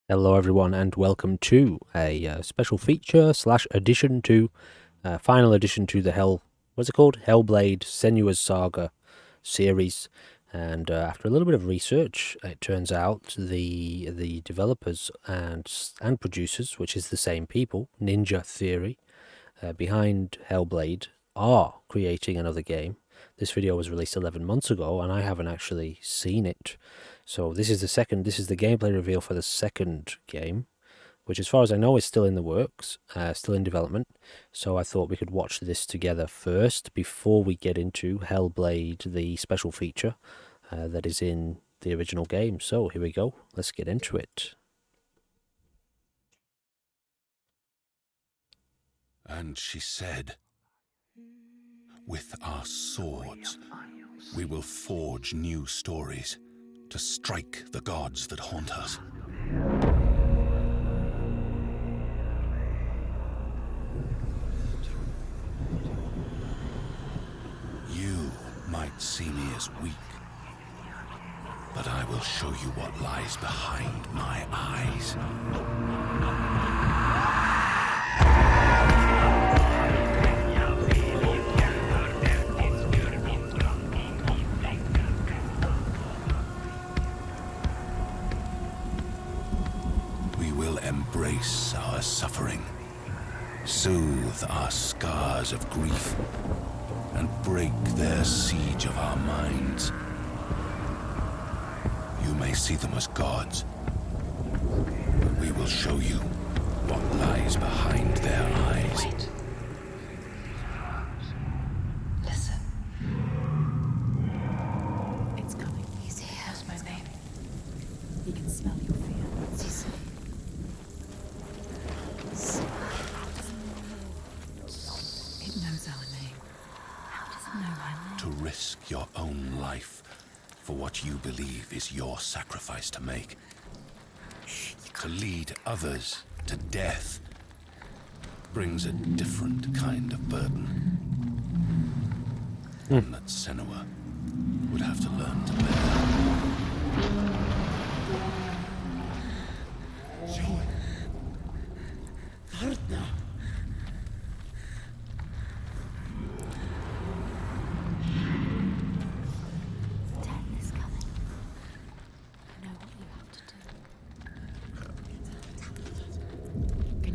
Hello everyone and welcome to a special feature slash addition to final addition to the what's it called? Hellblade Senua's Saga series. And after a little bit of research, it turns out the developers and producers, which is the same people, Ninja Theory, behind Hellblade, are creating another game. This video was released 11 months ago and I haven't actually seen it. So this is the gameplay reveal for the second game, which as far as I know is still in the works, still in development. So I thought we could watch this together first before we get into Hellblade, the special feature that is in the original game. So here we go, let's get into it. And she said, "With our swords, we will forge new stories to strike the gods that haunt us." You might see me as weak, but I will show you what lies behind my eyes. Embrace our suffering, soothe our scars of grief, and break their siege of our minds. You may see them as gods, but we will show you what lies behind their eyes. Wait. Listen. It's coming. He's here. That's my name. He can smell your fear. Cecily. It knows our name. How does it know our name? To risk your own life for what you believe is your sacrifice to make. To lead others to death brings a different kind of burden. One that Senua would have to learn to bear.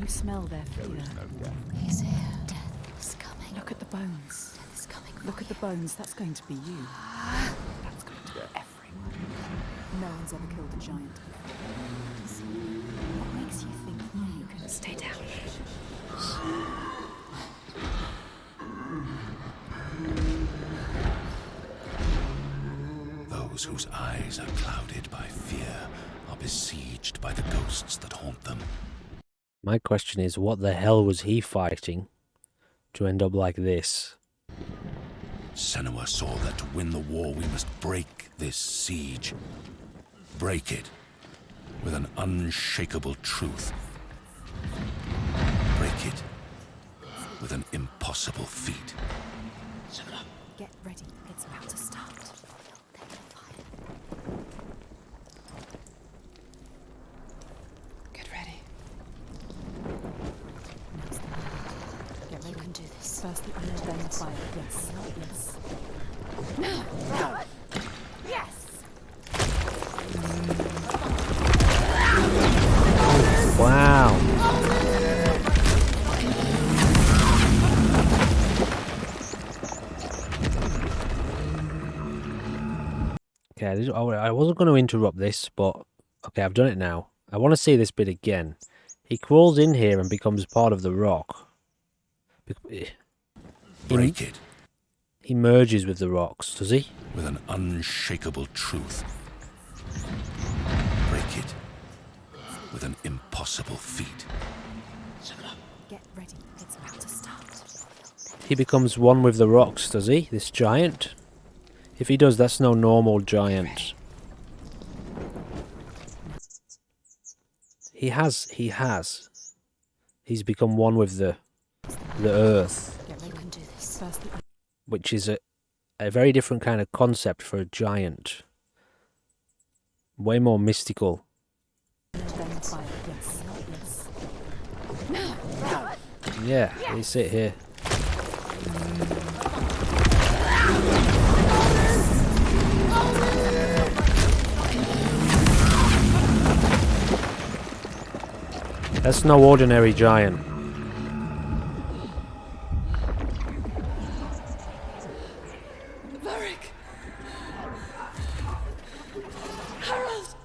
Smell their fear. He's here. Death is coming. Look at the bones. Death is coming. Look at the bones. That's going to be you. That's going to be everyone. No one's ever killed a giant before. What makes you think you can stay down? Those whose eyes are clouded by fear are besieged by the ghosts that haunt them. My question is, what the hell was he fighting to end up like this? Senua saw that to win the war we must break this siege. Break it with an unshakable truth. Break it with an impossible feat. Get ready. It's about to start. First the iron, then the fire. Yes. Yes. No! Yes! Wow. Okay, I wasn't going to interrupt this, but okay, I've done it now. I want to see this bit again. He crawls in here and becomes part of the rock. Break it. He merges with the rocks, does he? With an unshakable truth. Break it with an impossible feat. Get ready. It's about to start. He becomes one with the rocks, does he? This giant? If he does, that's no normal giant. He's become one with the earth. Which is a very different kind of concept for a giant. Way more mystical. Then Fire. Yes. Yes. Yeah, they sit here. That's no ordinary giant. Varric. Harold.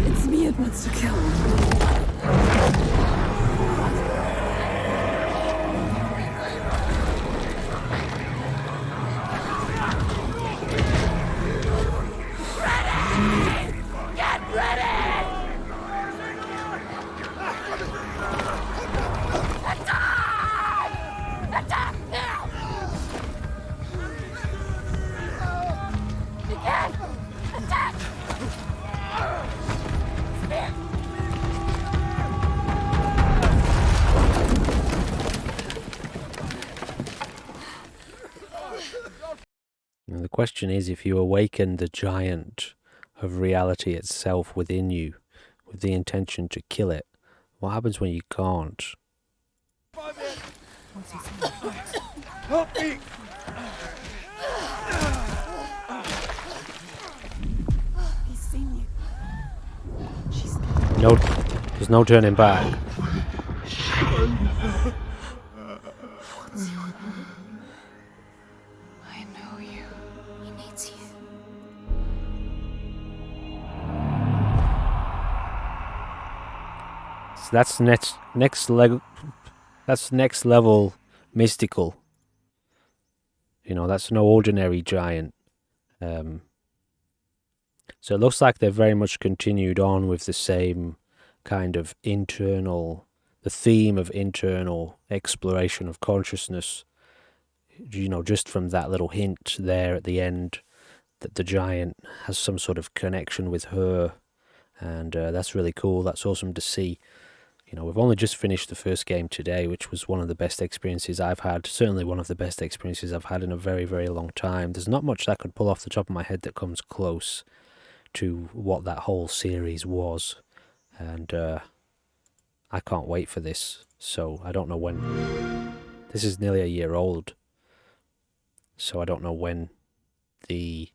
It's me it wants to kill. And the question is, if you awaken the giant of reality itself within you with the intention to kill it, what happens when you can't? What's he saying? Help me! He's seen you. She's No, there's no turning back. I know you. He needs you. So that's next level mystical. You know, that's no ordinary giant. So it looks like they've very much continued on with the same kind of the theme of internal exploration of consciousness. You know, just from that little hint there at the end that the giant has some sort of connection with her, and that's really cool. That's awesome to see. You know, we've only just finished the first game today, which was one of the best experiences I've had. Certainly one of the best experiences I've had in a very, very long time. There's not much that I could pull off the top of my head that comes close to what that whole series was. And I can't wait for this. So I don't know when. This is nearly a year old. So I don't know when the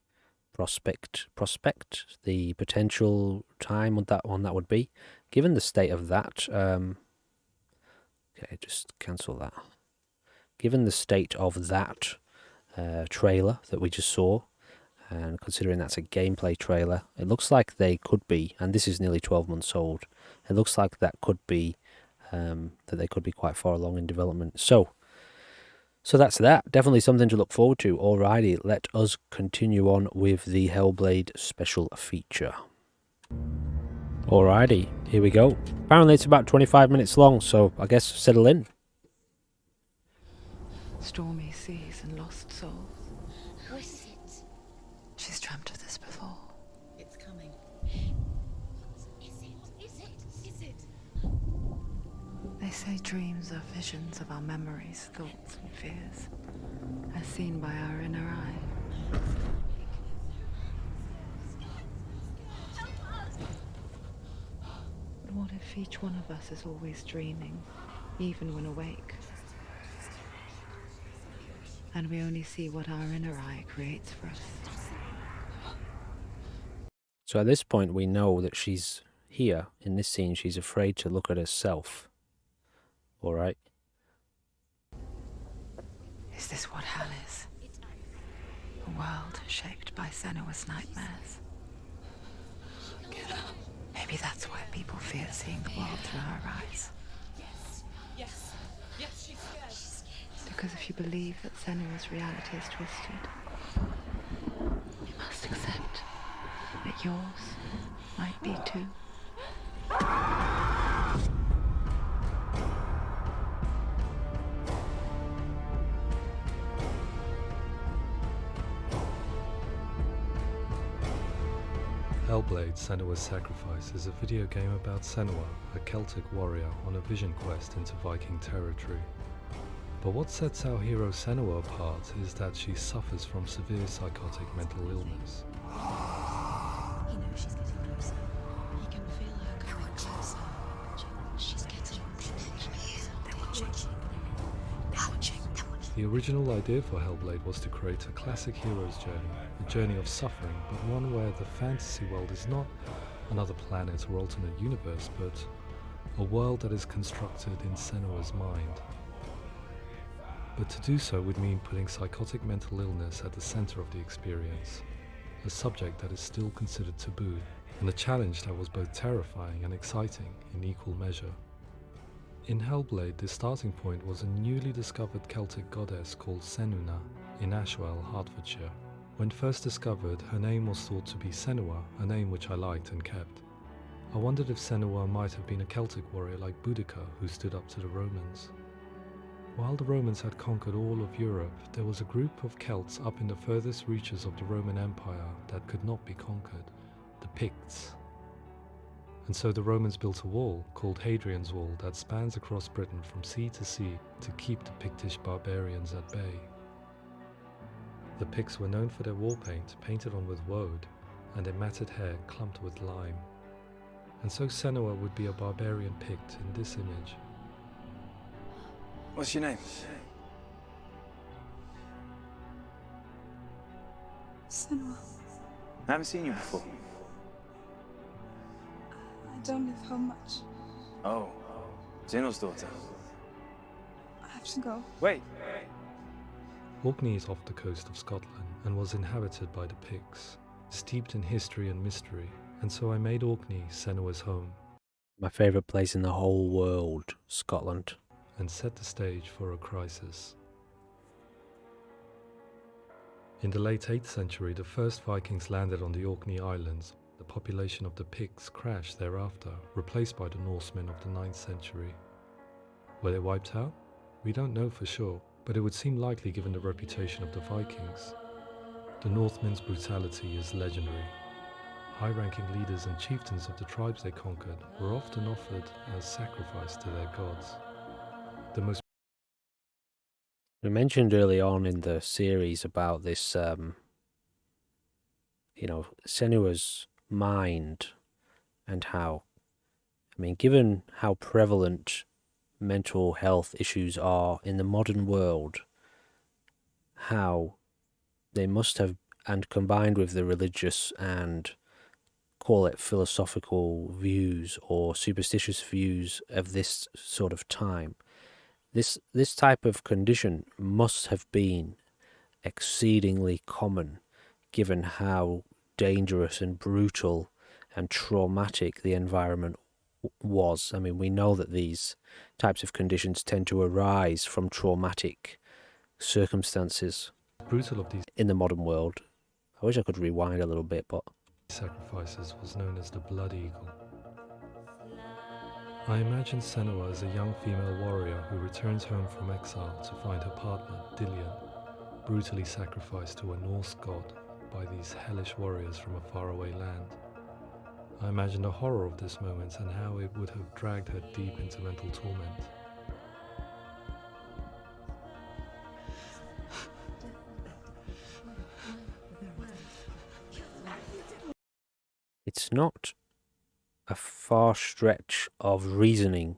the potential time on that would be. Given the state of that, okay, just cancel that. Given the state of that trailer that we just saw, and considering that's a gameplay trailer, it looks like they could be, and this is nearly 12 months old, it looks like that could be, that they could be quite far along in development. So that's that. Definitely something to look forward to. Alrighty, let us continue on with the Hellblade special feature. Alrighty, here we go. Apparently it's about 25 minutes long, so I guess settle in. Stormy seas and lost souls. Who is it? She's dreamt of this before. It's coming. Is it? They say dreams are visions of our memories, thoughts and fears, as seen by our inner eye. if each one of us is always dreaming, even when awake, and we only see what our inner eye creates for us. So at this point we know that she's here, in this scene, she's afraid to look at herself. Alright? Is this what hell is? A world shaped by Senua's nightmares. Maybe that's why people fear seeing the world through her eyes. Yes, she's scared. Because if you believe that Senua's reality is twisted, you must accept that yours might be too. Hellblade: Senua's Sacrifice is a video game about Senua, a Celtic warrior on a vision quest into Viking territory. But what sets our hero Senua apart is that she suffers from severe psychotic mental illness. He knows she's getting closer. He can feel her coming closer. She's getting closer. They're watching. The original idea for Hellblade was to create a classic hero's journey, a journey of suffering, but one where the fantasy world is not another planet or alternate universe, but a world that is constructed in Senua's mind. But to do so would mean putting psychotic mental illness at the center of the experience, a subject that is still considered taboo, and a challenge that was both terrifying and exciting in equal measure. In Hellblade, the starting point was a newly discovered Celtic goddess called Senua in Ashwell, Hertfordshire. When first discovered, her name was thought to be Senua, a name which I liked and kept. I wondered if Senua might have been a Celtic warrior like Boudica who stood up to the Romans. While the Romans had conquered all of Europe, there was a group of Celts up in the furthest reaches of the Roman Empire that could not be conquered, the Picts. And so the Romans built a wall, called Hadrian's Wall, that spans across Britain from sea to sea to keep the Pictish barbarians at bay. The Picts were known for their war paint, painted on with woad, and their matted hair clumped with lime. And so Senua would be a barbarian Pict in this image. What's your name? Senua, I haven't seen you before. I don't live home much. Oh, Zeno's daughter. I have to go. Wait. Orkney is off the coast of Scotland and was inhabited by the Picts, steeped in history and mystery, and so I made Orkney Senua's home. My favourite place in the whole world, Scotland. And set the stage for a crisis. In the late 8th century, the first Vikings landed on the Orkney Islands. The population of the Picts crashed thereafter, replaced by the Norsemen of the 9th century. Were they wiped out? We don't know for sure, but it would seem likely given the reputation of the Vikings. The Northmen's brutality is legendary. High-ranking leaders and chieftains of the tribes they conquered were often offered as sacrifice to their gods. We mentioned early on in the series about this, Senua's mind and how, given how prevalent mental health issues are in the modern world, how they must have, and combined with the religious and call it philosophical views or superstitious views of this sort of time, this type of condition must have been exceedingly common, given how dangerous and brutal and traumatic the environment was. We know that these types of conditions tend to arise from traumatic circumstances Brutal of these in the modern world. I wish I could rewind a little bit, but sacrifices was known as the Blood Eagle. I imagine Senua as a young female warrior who returns home from exile to find her partner, Dillion, brutally sacrificed to a Norse god by these hellish warriors from a faraway land. I imagine the horror of this moment and how it would have dragged her deep into mental torment. it's not a far stretch of reasoning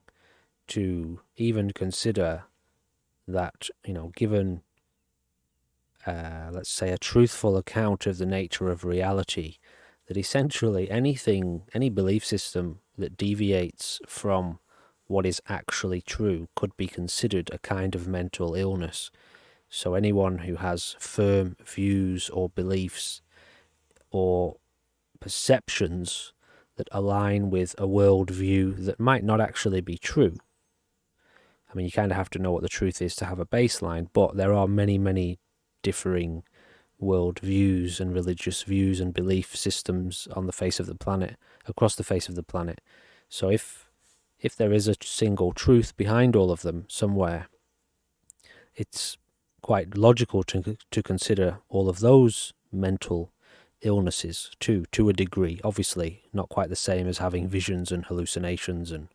to even consider that, given, let's say, a truthful account of the nature of reality, that essentially any belief system that deviates from what is actually true could be considered a kind of mental illness. So anyone who has firm views or beliefs or perceptions that align with a worldview that might not actually be true. I mean, you kind of have to know what the truth is to have a baseline, but there are many, many differing world views and religious views and belief systems on the face of the planet, across the face of the planet. So if there is a single truth behind all of them somewhere, it's quite logical to consider all of those mental illnesses too, to a degree. Obviously, not quite the same as having visions and hallucinations and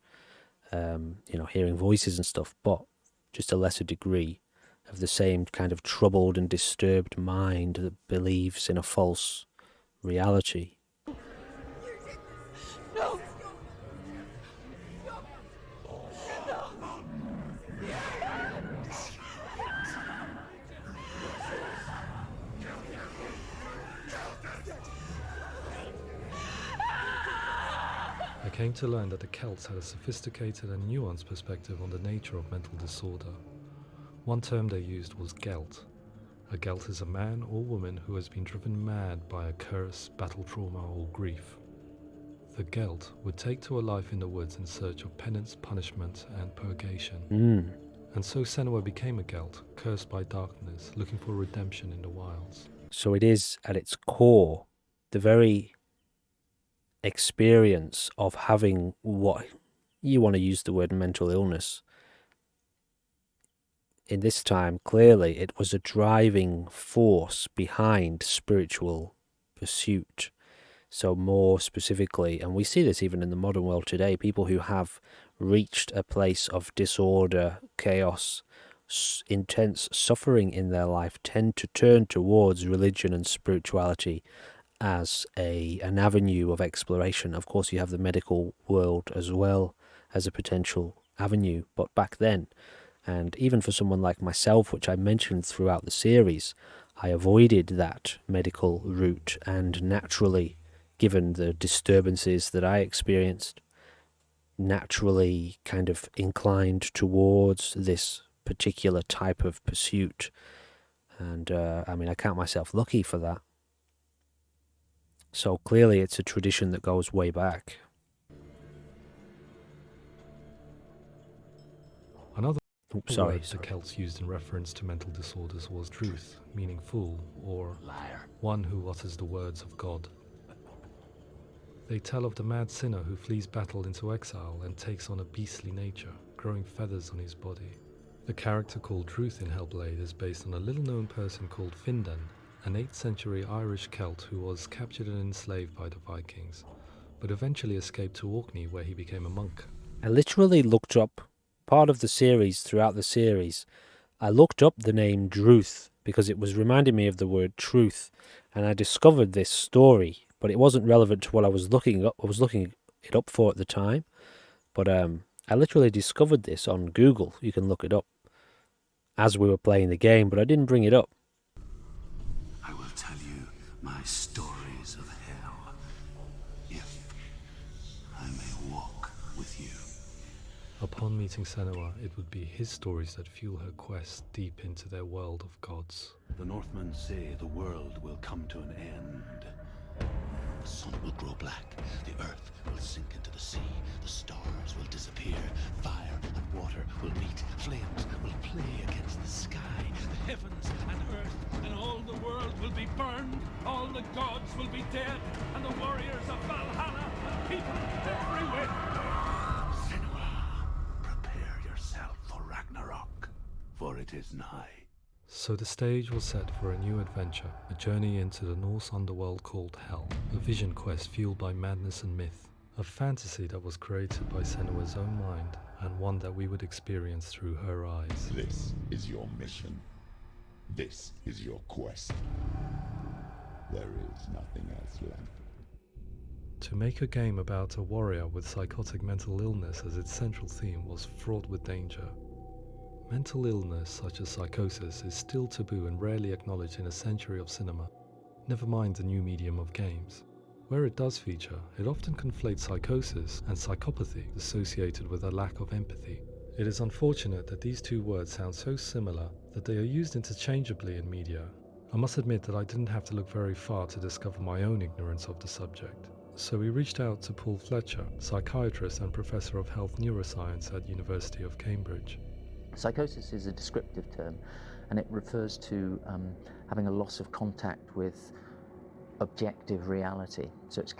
hearing voices and stuff, but just a lesser degree of the same kind of troubled and disturbed mind that believes in a false reality. No! I came to learn that the Celts had a sophisticated and nuanced perspective on the nature of mental disorder. One term they used was gelt. A gelt is a man or woman who has been driven mad by a curse, battle trauma, or grief. The gelt would take to a life in the woods in search of penance, punishment, and purgation. And so Senua became a gelt, cursed by darkness, looking for redemption in the wilds. So it is, at its core, the very experience of having what you want to use the word mental illness. In this time, clearly, it was a driving force behind spiritual pursuit. So more specifically, and we see this even in the modern world today, people who have reached a place of disorder, chaos, intense suffering in their life tend to turn towards religion and spirituality as an avenue of exploration. Of course, you have the medical world as well as a potential avenue, but back then, and even for someone like myself, which I mentioned throughout the series, I avoided that medical route and naturally, given the disturbances that I experienced, naturally kind of inclined towards this particular type of pursuit. And I count myself lucky for that. So clearly it's a tradition that goes way back. Another Sorry. word the Celts used in reference to mental disorders was truth, meaning fool, or Liar. one who utters the words of God. They tell of the mad sinner who flees battle into exile and takes on a beastly nature, growing feathers on his body. The character called Truth in Hellblade is based on a little-known person called Findan, an 8th century Irish Celt who was captured and enslaved by the Vikings, but eventually escaped to Orkney where he became a monk. I literally looked up part of the series, throughout the series, I looked up the name Druth because it was reminding me of the word truth, and I discovered this story, but it wasn't relevant to what I was looking up. I was looking it up for at the time, but I literally discovered this on Google. You can look it up as we were playing the game, but I didn't bring it up. I will tell you my stories of hell, if I may walk with you. Upon meeting Senua, it would be his stories that fuel her quest deep into their world of gods. The Northmen say the world will come to an end. The sun will grow black, the earth will sink into the sea, the stars will disappear, fire and water will meet, flames will play against the sky, the heavens and earth and all the world will be burned, all the gods will be dead, and the warriors of Valhalla and people everywhere. Senua, prepare yourself for Ragnarok, for it is nigh. So the stage was set for a new adventure, a journey into the Norse underworld called Hell, a vision quest fueled by madness and myth, a fantasy that was created by Senua's own mind, and one that we would experience through her eyes. This is your mission. This is your quest. There is nothing else left. To make a game about a warrior with psychotic mental illness as its central theme was fraught with danger. Mental illness such as psychosis is still taboo and rarely acknowledged in a century of cinema, never mind the new medium of games. Where it does feature, it often conflates psychosis and psychopathy associated with a lack of empathy. It is unfortunate that these two words sound so similar that they are used interchangeably in media. I must admit that I didn't have to look very far to discover my own ignorance of the subject. So we reached out to Paul Fletcher, psychiatrist and professor of health neuroscience at University of Cambridge. Psychosis is a descriptive term, and it refers to having a loss of contact with objective reality. So it's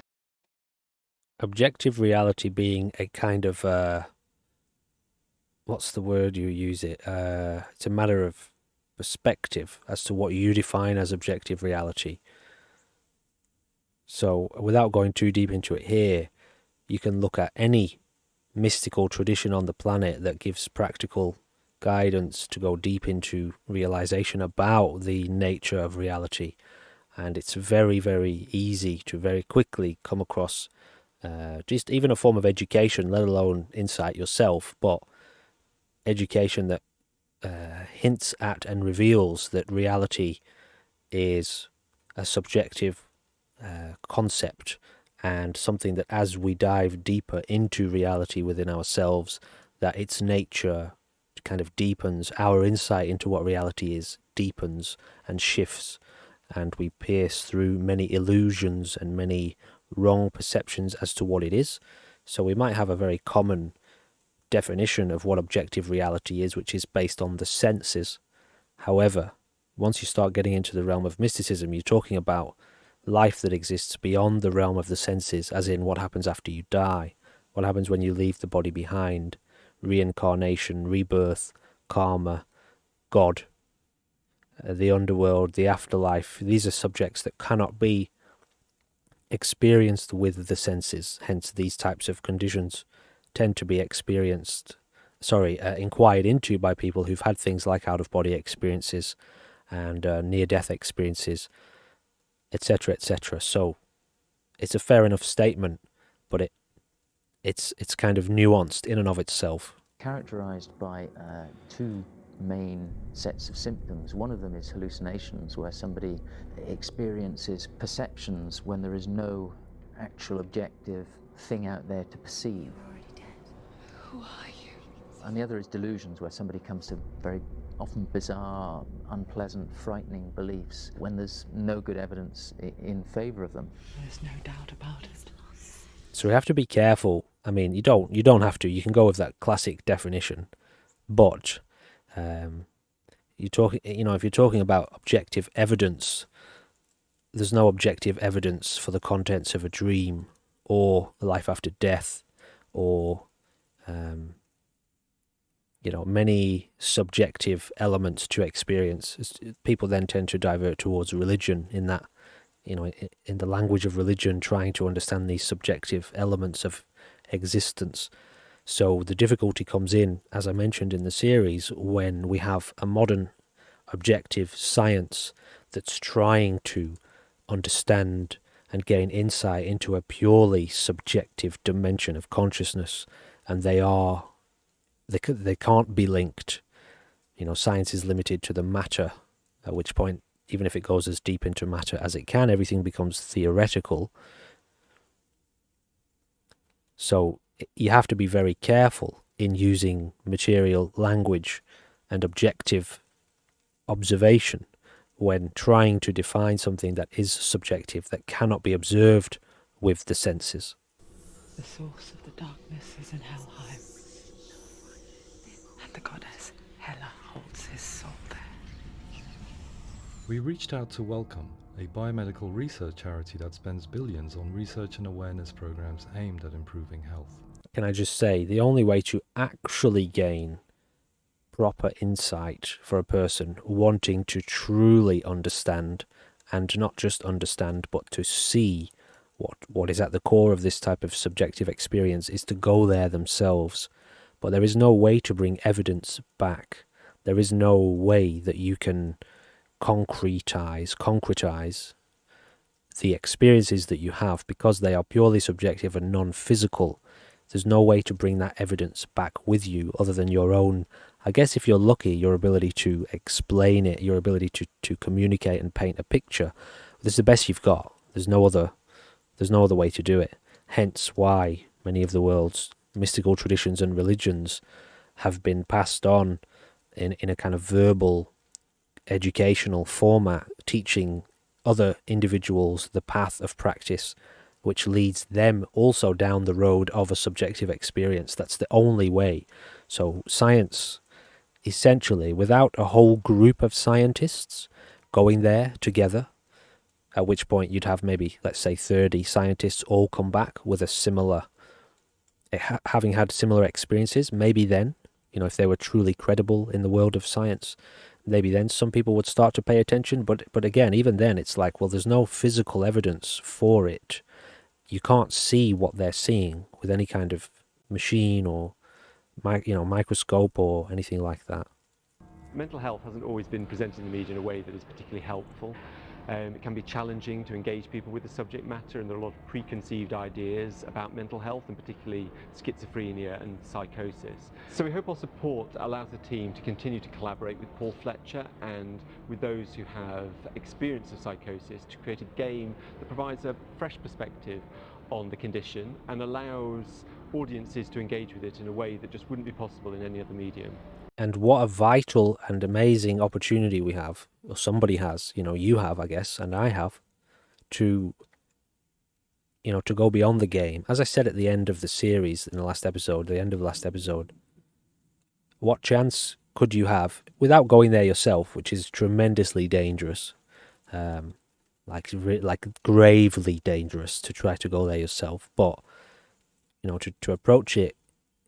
Objective reality being a kind of, what's the word you use it? It's a matter of perspective as to what you define as objective reality. So without going too deep into it here, you can look at any mystical tradition on the planet that gives practical guidance to go deep into realization about the nature of reality. And it's very, very easy to very quickly come across just even a form of education, let alone insight yourself, but education that hints at and reveals that reality is a subjective concept, and something that as we dive deeper into reality within ourselves, that its nature kind of deepens, our insight into what reality is deepens and shifts, and we pierce through many illusions and many wrong perceptions as to what it is. So we might have a very common definition of what objective reality is, which is based on the senses. However, once you start getting into the realm of mysticism, you're talking about life that exists beyond the realm of the senses, as in what happens after you die, what happens when you leave the body behind, reincarnation, rebirth, karma, God, the underworld, the afterlife. These are subjects that cannot be experienced with the senses, hence these types of conditions tend to be inquired into by people who've had things like out-of-body experiences and near-death experiences, etc., etc. So it's a fair enough statement, but it's kind of nuanced in and of itself. characterized by two main sets of symptoms. One of them is hallucinations, where somebody experiences perceptions when there is no actual objective thing out there to perceive. You're already dead. Who are you? And the other is delusions, where somebody comes to very often bizarre, unpleasant, frightening beliefs when there's no good evidence in favor of them. There's no doubt about it. So we have to be careful. I mean, you don't have to. You can go with that classic definition, but if you're talking about objective evidence, there's no objective evidence for the contents of a dream or life after death, or many subjective elements to experience. People then tend to divert towards religion in that, in the language of religion, trying to understand these subjective elements of existence. So the difficulty comes in, as I mentioned in the series, when we have a modern objective science that's trying to understand and gain insight into a purely subjective dimension of consciousness, and they can't be linked. Science is limited to the matter, at which point, even if it goes as deep into matter as it can, everything becomes theoretical. So you have to be very careful in using material language and objective observation when trying to define something that is subjective, that cannot be observed with the senses. The source of the darkness is in Helheim, and the goddess Hela holds his soul there. We reached out to Welcome, a biomedical research charity that spends billions on research and awareness programs aimed at improving health. Can I just say, the only way to actually gain proper insight for a person wanting to truly understand, and not just understand, but to see what is at the core of this type of subjective experience, is to go there themselves. But there is no way to bring evidence back. There is no way that you can concretize the experiences that you have, because they are purely subjective and non-physical, there's no way to bring that evidence back with you other than your own, I guess if you're lucky, your ability to explain it, your ability to communicate and paint a picture. This is the best you've got. There's no other way to do it. Hence why many of the world's mystical traditions and religions have been passed on in a kind of verbal educational format, teaching other individuals the path of practice, which leads them also down the road of a subjective experience. That's the only way. So science, essentially, without a whole group of scientists going there together, at which point you'd have maybe, let's say, 30 scientists all come back with a similar, having had similar experiences, maybe then, if they were truly credible in the world of science, maybe then some people would start to pay attention. But again, even then, it's like, well, there's no physical evidence for it. You can't see what they're seeing with any kind of machine or microscope or anything like that. Mental health hasn't always been presented in the media in a way that is particularly helpful. It can be challenging to engage people with the subject matter, and there are a lot of preconceived ideas about mental health, and particularly schizophrenia and psychosis. So we hope our support allows the team to continue to collaborate with Paul Fletcher and with those who have experience of psychosis to create a game that provides a fresh perspective on the condition and allows audiences to engage with it in a way that just wouldn't be possible in any other medium. And what a vital and amazing opportunity we have, or somebody has, you have, I guess, and I have, to go beyond the game. As I said at the end of the series, in the end of the last episode, what chance could you have without going there yourself, which is tremendously dangerous, like gravely dangerous to try to go there yourself, but, to approach it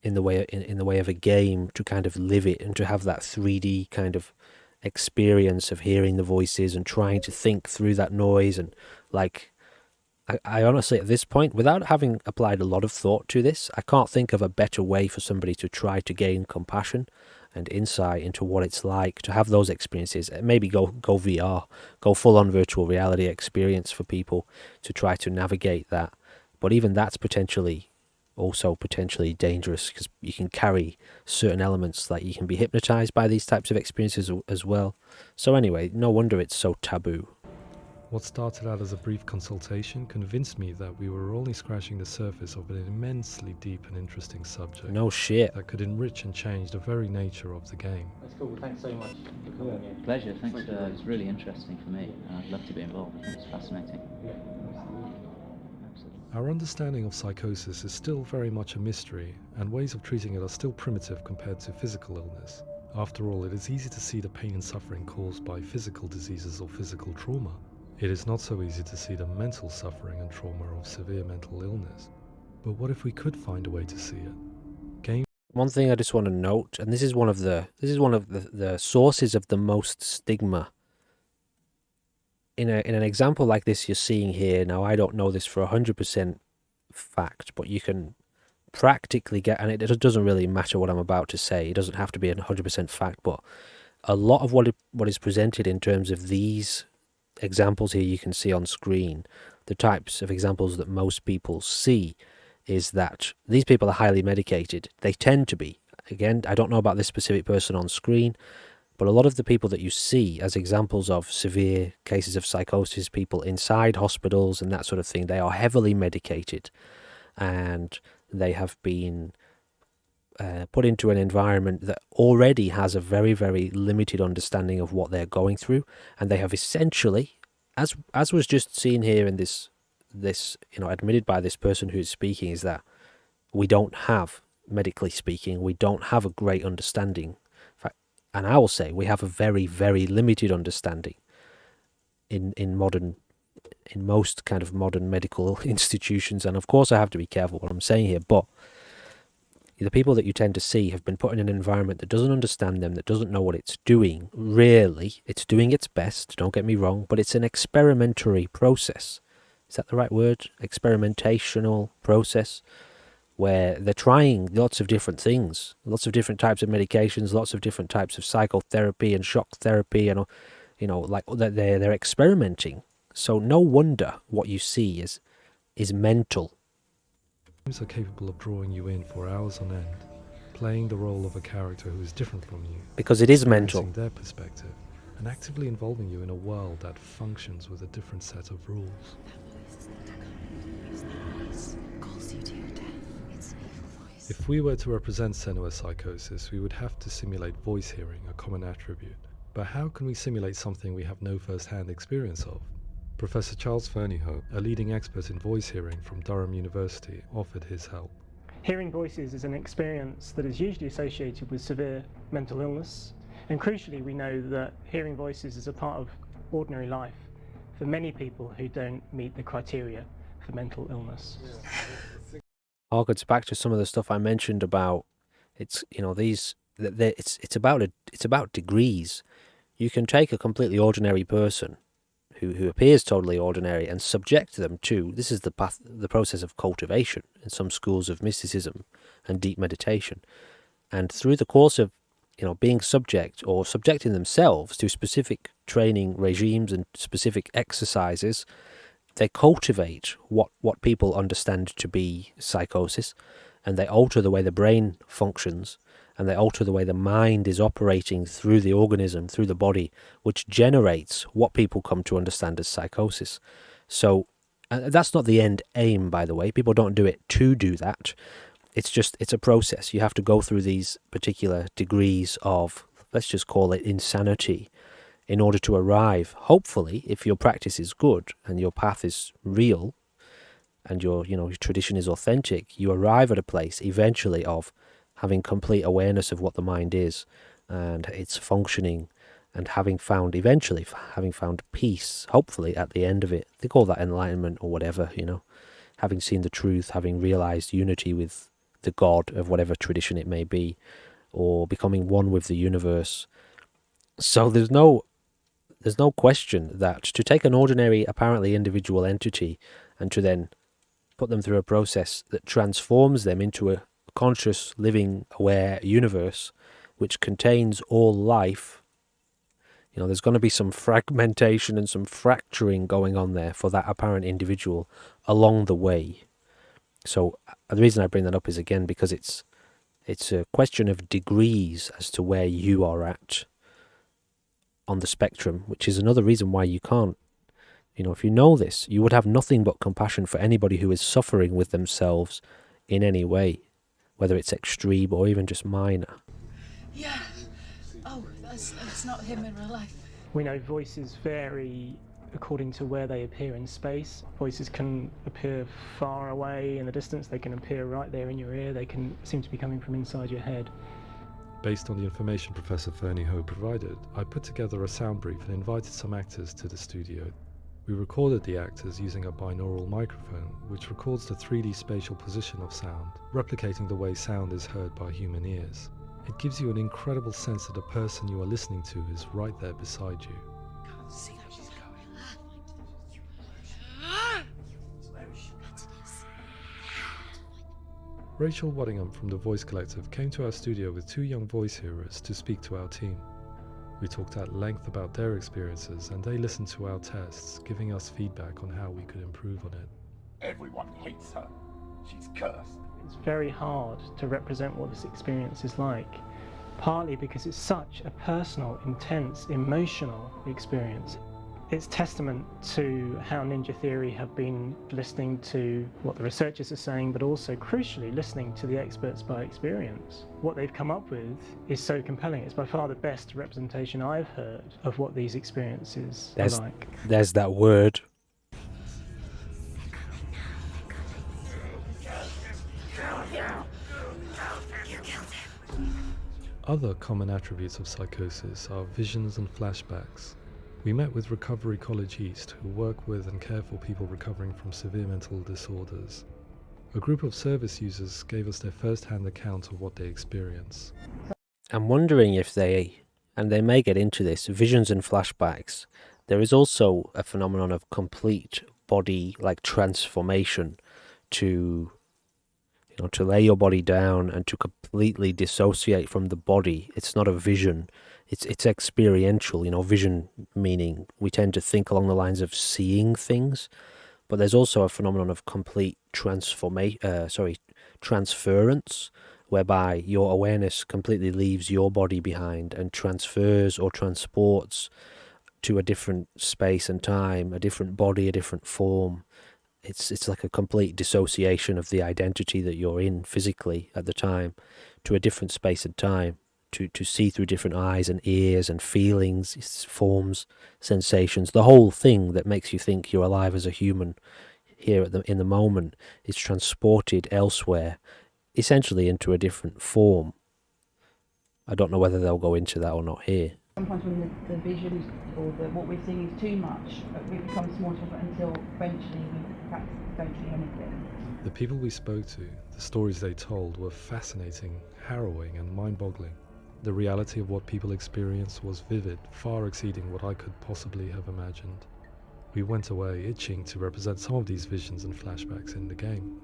in the way of a game, to kind of live it and to have that 3D kind of experience of hearing the voices and trying to think through that noise. And I honestly, at this point, without having applied a lot of thought to this, I can't think of a better way for somebody to try to gain compassion and insight into what it's like to have those experiences. Maybe go VR, go full on virtual reality experience for people to try to navigate that. But even that's potentially dangerous, because you can carry certain elements, like you can be hypnotized by these types of experiences as well. So anyway, no wonder it's so taboo. What started out as a brief consultation convinced me that we were only scratching the surface of an immensely deep and interesting subject. No shit. That could enrich and change the very nature of the game. That's cool. Thanks so much for coming here. Pleasure. Thanks. It's really interesting for me. I'd love to be involved. I think it's fascinating. Our understanding of psychosis is still very much a mystery, and ways of treating it are still primitive compared to physical illness. After all, it is easy to see the pain and suffering caused by physical diseases or physical trauma. It is not so easy to see the mental suffering and trauma of severe mental illness. But what if we could find a way to see it? One thing I just want to note, and this is one of the sources of the most stigma. In an example like this you're seeing here, now I don't know this for 100% fact, but you can practically get, and it doesn't really matter what I'm about to say, it doesn't have to be 100% fact, but a lot of what is presented in terms of these examples here you can see on screen, the types of examples that most people see, is that these people are highly medicated. They tend to be. Again, I don't know about this specific person on screen, but a lot of the people that you see as examples of severe cases of psychosis, people inside hospitals and that sort of thing, they are heavily medicated, and they have been put into an environment that already has a very, very limited understanding of what they're going through, and they have essentially, as was just seen here in this admitted by this person who's speaking, is that we don't have, medically speaking, we don't have a great understanding. And I will say we have a very, very limited understanding in most kind of modern medical institutions. And of course I have to be careful what I'm saying here, but the people that you tend to see have been put in an environment that doesn't understand them, that doesn't know what it's doing. Really, it's doing its best, don't get me wrong, but it's an experimentary process. Is that the right word? Experimentational process, where they're trying lots of different things, lots of different types of medications, lots of different types of psychotherapy and shock therapy, and like they're experimenting. So no wonder what you see is mental. Games are capable of drawing you in for hours on end, playing the role of a character who is different from you, Because it is mental. experiencing their perspective, and actively involving you in a world that functions with a different set of rules. If we were to represent Senua's psychosis, we would have to simulate voice hearing, a common attribute. But how can we simulate something we have no first-hand experience of? Professor Charles Fernyhough, a leading expert in voice hearing from Durham University, offered his help. Hearing voices is an experience that is usually associated with severe mental illness, and crucially we know that hearing voices is a part of ordinary life for many people who don't meet the criteria for mental illness. Harkens back to some of the stuff I mentioned about it's about degrees. You can take a completely ordinary person who appears totally ordinary and subject them to, this is the process of cultivation in some schools of mysticism and deep meditation, and through the course of being subject or subjecting themselves to specific training regimes and specific exercises, they cultivate what people understand to be psychosis, and they alter the way the brain functions, and they alter the way the mind is operating through the organism, through the body, which generates what people come to understand as psychosis. So that's not the end aim, by the way. People don't do it to do that. It's a process. You have to go through these particular degrees of, let's just call it insanity, in order to arrive, hopefully, if your practice is good and your path is real and your tradition is authentic, you arrive at a place eventually of having complete awareness of what the mind is and its functioning, and having found peace, hopefully, at the end of it. They call that enlightenment or whatever, having seen the truth, having realized unity with the God of whatever tradition it may be, or becoming one with the universe. So there's no question that to take an ordinary, apparently individual entity and to then put them through a process that transforms them into a conscious, living, aware universe which contains all life, there's going to be some fragmentation and some fracturing going on there for that apparent individual along the way. So the reason I bring that up is, again, because it's a question of degrees as to where you are at on the spectrum, which is another reason why you can't, if you know this, you would have nothing but compassion for anybody who is suffering with themselves in any way, whether it's extreme or even just minor. Yeah. Oh, that's not him in real life. We know voices vary according to where they appear in space. Voices can appear far away in the distance, they can appear right there in your ear, they can seem to be coming from inside your head. Based on the information Professor Fernyhough provided, I put together a sound brief and invited some actors to the studio. We recorded the actors using a binaural microphone, which records the 3D spatial position of sound, replicating the way sound is heard by human ears. It gives you an incredible sense that the person you are listening to is right there beside you. Can't see how she's going. Rachel Waddingham from the Voice Collective came to our studio with 2 young voice hearers to speak to our team. We talked at length about their experiences, and they listened to our tests, giving us feedback on how we could improve on it. Everyone hates her. She's cursed. It's very hard to represent what this experience is like, partly because it's such a personal, intense, emotional experience. It's testament to how Ninja Theory have been listening to what the researchers are saying, but also, crucially, listening to the experts by experience. What they've come up with is so compelling. It's by far the best representation I've heard of what these experiences are like. There's that word. Other common attributes of psychosis are visions and flashbacks. We met with Recovery College East, who work with and care for people recovering from severe mental disorders. A group of service users gave us their first-hand account of what they experience. I'm wondering if and they may get into this, visions and flashbacks. There is also a phenomenon of complete body, transformation to lay your body down and to completely dissociate from the body. It's not a vision. it's experiential. You know, vision meaning we tend to think along the lines of seeing things, but there's also a phenomenon of complete transference, whereby your awareness completely leaves your body behind and transfers or transports to a different space and time, a different body, a different form. It's like a complete dissociation of the identity that you're in physically at the time to a different space and time, to see through different eyes and ears and feelings, forms, sensations. The whole thing that makes you think you're alive as a human here in the moment is transported elsewhere, essentially into a different form. I don't know whether they'll go into that or not here. Sometimes when the visions or what we're seeing is too much, we become small until eventually we perhaps don't see anything. The people we spoke to, the stories they told were fascinating, harrowing and mind-boggling. The reality of what people experienced was vivid, far exceeding what I could possibly have imagined. We went away itching to represent some of these visions and flashbacks in the game.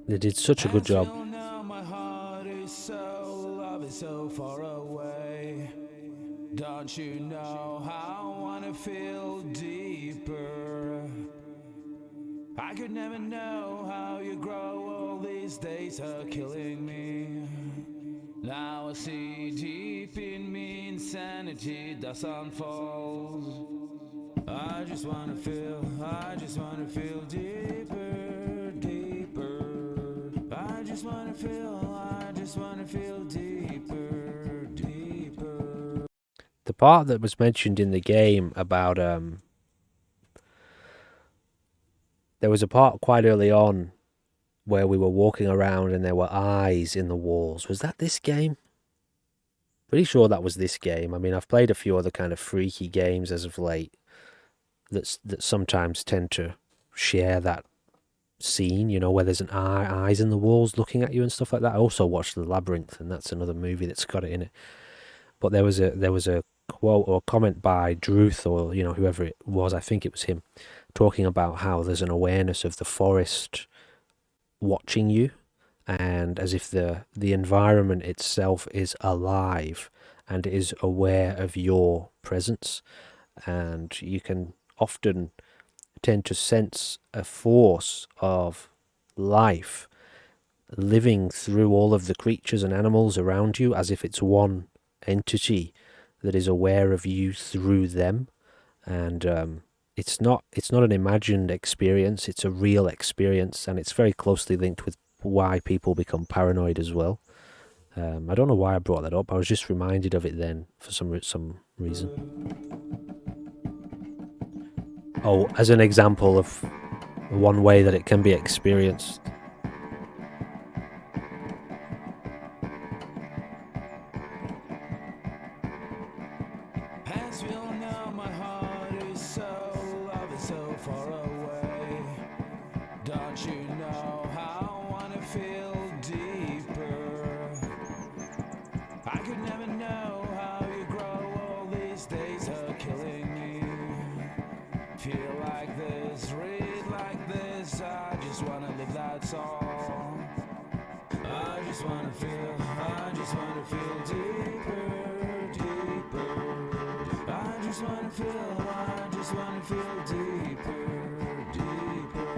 They did such a good job. So far away, don't you know how I wanna feel deeper? I could never know how you grow, all these days are killing me. Now I see deep in me insanity does unfold. I just wanna feel deeper, deeper. I just wanna feel deeper, deeper. The part that was mentioned in the game about there was a part quite early on where we were walking around and there were eyes in the walls. Was that this game? Pretty sure that was this game. I mean, I've played a few other kind of freaky games as of late that sometimes tend to share that scene, you know, where there's eyes in the walls looking at you and stuff like that. I also watched The Labyrinth, and that's another movie that's got it in it. But there was a quote or comment by Druth, or you know, whoever it was, I think it was him, talking about how there's an awareness of the forest watching you, and as if the environment itself is alive and is aware of your presence, and you can often tend to sense a force of life living through all of the creatures and animals around you, as if it's one entity that is aware of you through them. And it's not an imagined experience, it's a real experience, and it's very closely linked with why people become paranoid as well. I don't know why I brought that up. I was just reminded of it then for some reason. Oh, as an example of one way that it can be experienced. As we all know, my heart is so far away. Don't you know how I wanna feel deeper? I could never know how you grow, all these days are killing me. Feel like this, read like this, I just wanna live, that's all. I just wanna feel deeper, deeper. I just wanna feel deeper, deeper.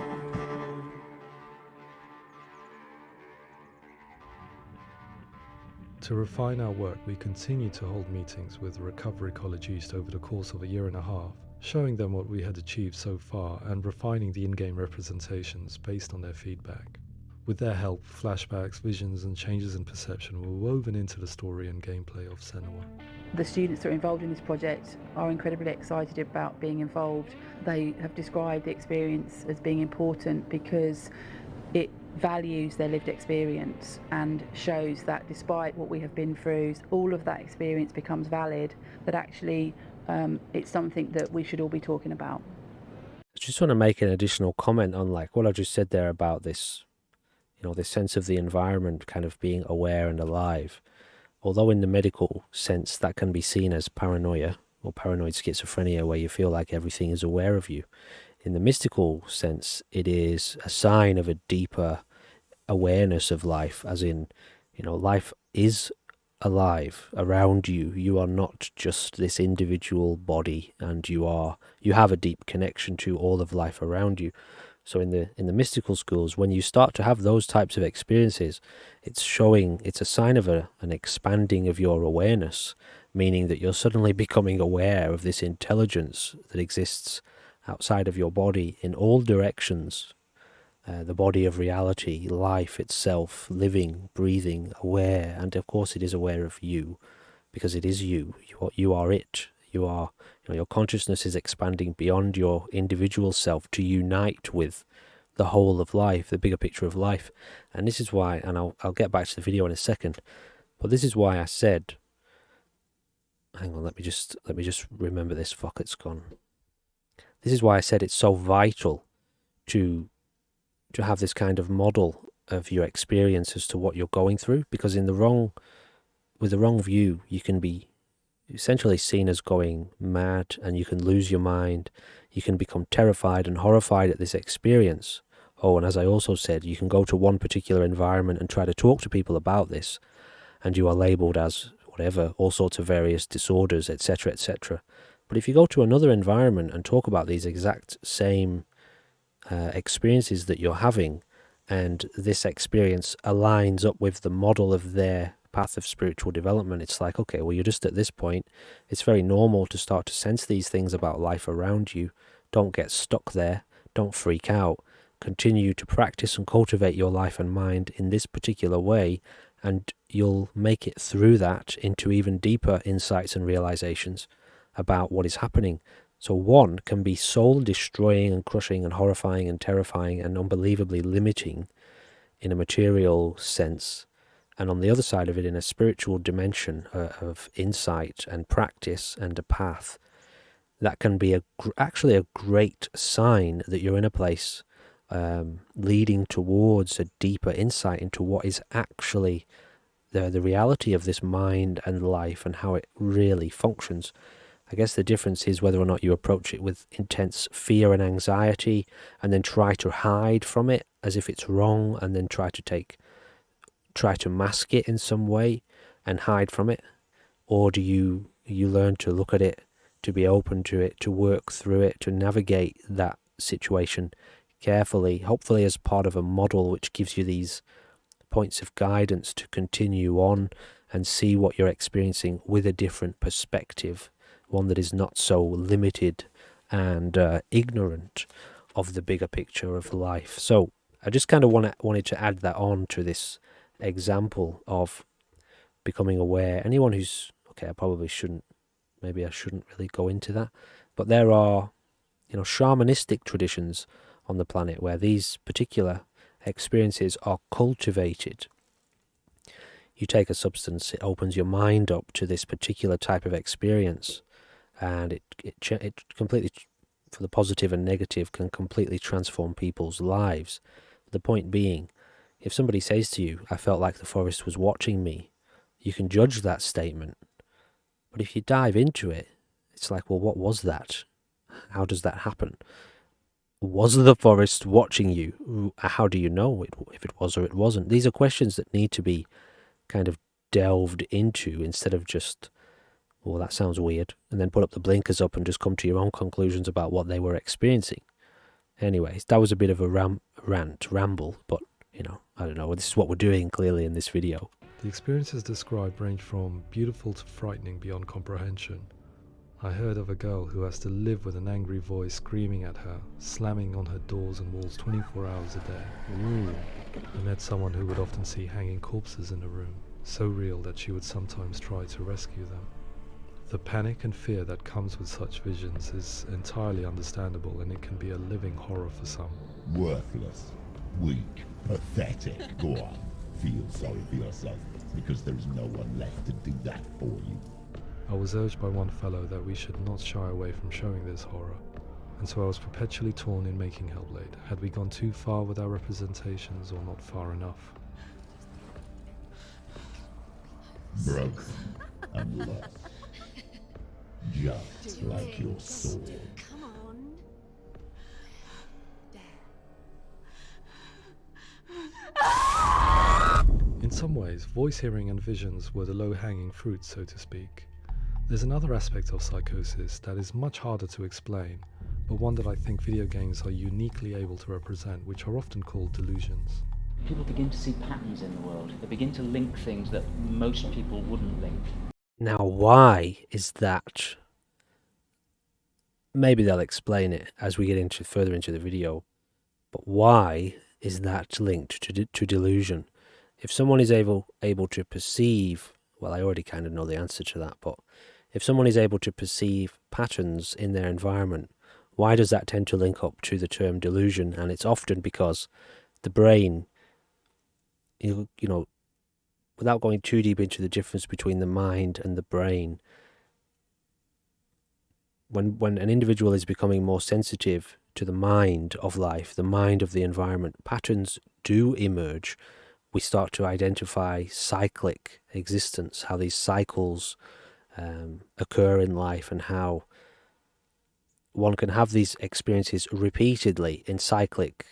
To refine our work, we continue to hold meetings with recovery college East over the course of a year and a half, showing them what we had achieved so far and refining the in-game representations based on their feedback. With their help, flashbacks, visions and changes in perception were woven into the story and gameplay of Senua. The students that are involved in this project are incredibly excited about being involved. They have described the experience as being important because it values their lived experience and shows that despite what we have been through, all of that experience becomes valid, that actually it's something that we should all be talking about. I just want to make an additional comment on like what I just said there about this, you know, this sense of the environment kind of being aware and alive. Although in the medical sense that can be seen as paranoia or paranoid schizophrenia, where you feel like everything is aware of you. In the mystical sense, it is a sign of a deeper awareness of life, as in, you know, life is alive around you. You are not just this individual body, and you have a deep connection to all of life around you. So in the mystical schools, when you start to have those types of experiences, it's a sign of an expanding of your awareness, meaning that you're suddenly becoming aware of this intelligence that exists outside of your body in all directions. The body of reality, life itself, living, breathing, aware, and of course it is aware of you, because it is you. You are it. You are, your consciousness is expanding beyond your individual self to unite with the whole of life, the bigger picture of life. And this is why, and I'll get back to the video in a second, but this is why I said, hang on, let me just remember this. Fuck, it's gone. This is why I said it's so vital to have this kind of model of your experience as to what you're going through, because with the wrong view, you can be essentially seen as going mad, and you can lose your mind. You can become terrified and horrified at this experience. Oh, and as I also said, you can go to one particular environment and try to talk to people about this, and you are labelled as whatever, all sorts of various disorders, etc., etc. But if you go to another environment and talk about these exact same experiences that you're having, and this experience aligns up with the model of their path of spiritual development, it's like, okay, well, you're just at this point. It's very normal to start to sense these things about life around you. Don't get stuck there. Don't freak out. Continue to practice and cultivate your life and mind in this particular way, and you'll make it through that into even deeper insights and realizations about what is happening. So one can be soul destroying and crushing and horrifying and terrifying and unbelievably limiting in a material sense, and on the other side of it, in a spiritual dimension of insight and practice and a path, that can be actually a great sign that you're in a place leading towards a deeper insight into what is actually the reality of this mind and life and how it really functions. I guess the difference is whether or not you approach it with intense fear and anxiety and then try to hide from it as if it's wrong, and then try to mask it in some way and hide from it, or do you learn to look at it, to be open to it, to work through it, to navigate that situation carefully, hopefully as part of a model which gives you these points of guidance to continue on and see what you're experiencing with a different perspective, one that is not so limited and ignorant of the bigger picture of life. So I just kind of wanted to add that on to this example of becoming aware. Anyone who's, okay, I shouldn't really go into that, but there are, shamanistic traditions on the planet where these particular experiences are cultivated. You take a substance, it opens your mind up to this particular type of experience, and it completely, for the positive and negative, can completely transform people's lives. The point being, if somebody says to you, I felt like the forest was watching me, you can judge that statement. But if you dive into it, it's like, well, what was that? How does that happen? Was the forest watching you? How do you know if it was or it wasn't? These are questions that need to be kind of delved into, instead of just, well, that sounds weird, and then put up the blinkers up and just come to your own conclusions about what they were experiencing. Anyways, that was a bit of a ramble, but, I don't know. This is what we're doing clearly in this video. The experiences described range from beautiful to frightening beyond comprehension. I heard of a girl who has to live with an angry voice screaming at her, slamming on her doors and walls 24 hours a day. I met someone who would often see hanging corpses in a room, so real that she would sometimes try to rescue them. The panic and fear that comes with such visions is entirely understandable, and it can be a living horror for some. Worthless, weak, pathetic. Go on, feel sorry for yourself, because there is no one left to do that for you. I was urged by one fellow that we should not shy away from showing this horror, and so I was perpetually torn in making Hellblade. Had we gone too far with our representations, or not far enough? Broken and lost, just like your sword. Come on. In some ways, voice hearing and visions were the low-hanging fruit, so to speak. There's another aspect of psychosis that is much harder to explain, but one that I think video games are uniquely able to represent, which are often called delusions. People begin to see patterns in the world. They begin to link things that most people wouldn't link. Now, why is that? Maybe they'll explain it as we get further into the video, but why is that linked to delusion? If someone is able to perceive, well, I already kind of know the answer to that, but if someone is able to perceive patterns in their environment, why does that tend to link up to the term delusion? And it's often because the brain, you know, without going too deep into the difference between the mind and the brain, when an individual is becoming more sensitive to the mind of life, the mind of the environment, patterns do emerge. We start to identify cyclic existence, how these cycles occur in life, and how one can have these experiences repeatedly in cyclic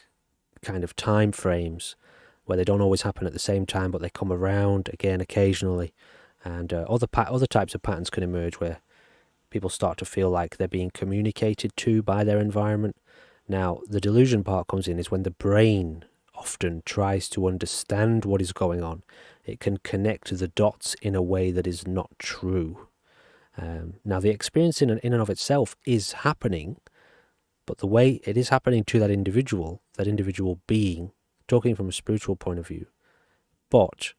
kind of time frames, where they don't always happen at the same time, but they come around again occasionally. And other types of patterns can emerge where people start to feel like they're being communicated to by their environment. Now, the delusion part comes in is when the brain often tries to understand what is going on. It can connect the dots in a way that is not true. Now, the experience in and of itself is happening, but the way it is happening to that individual being, talking from a spiritual point of view, but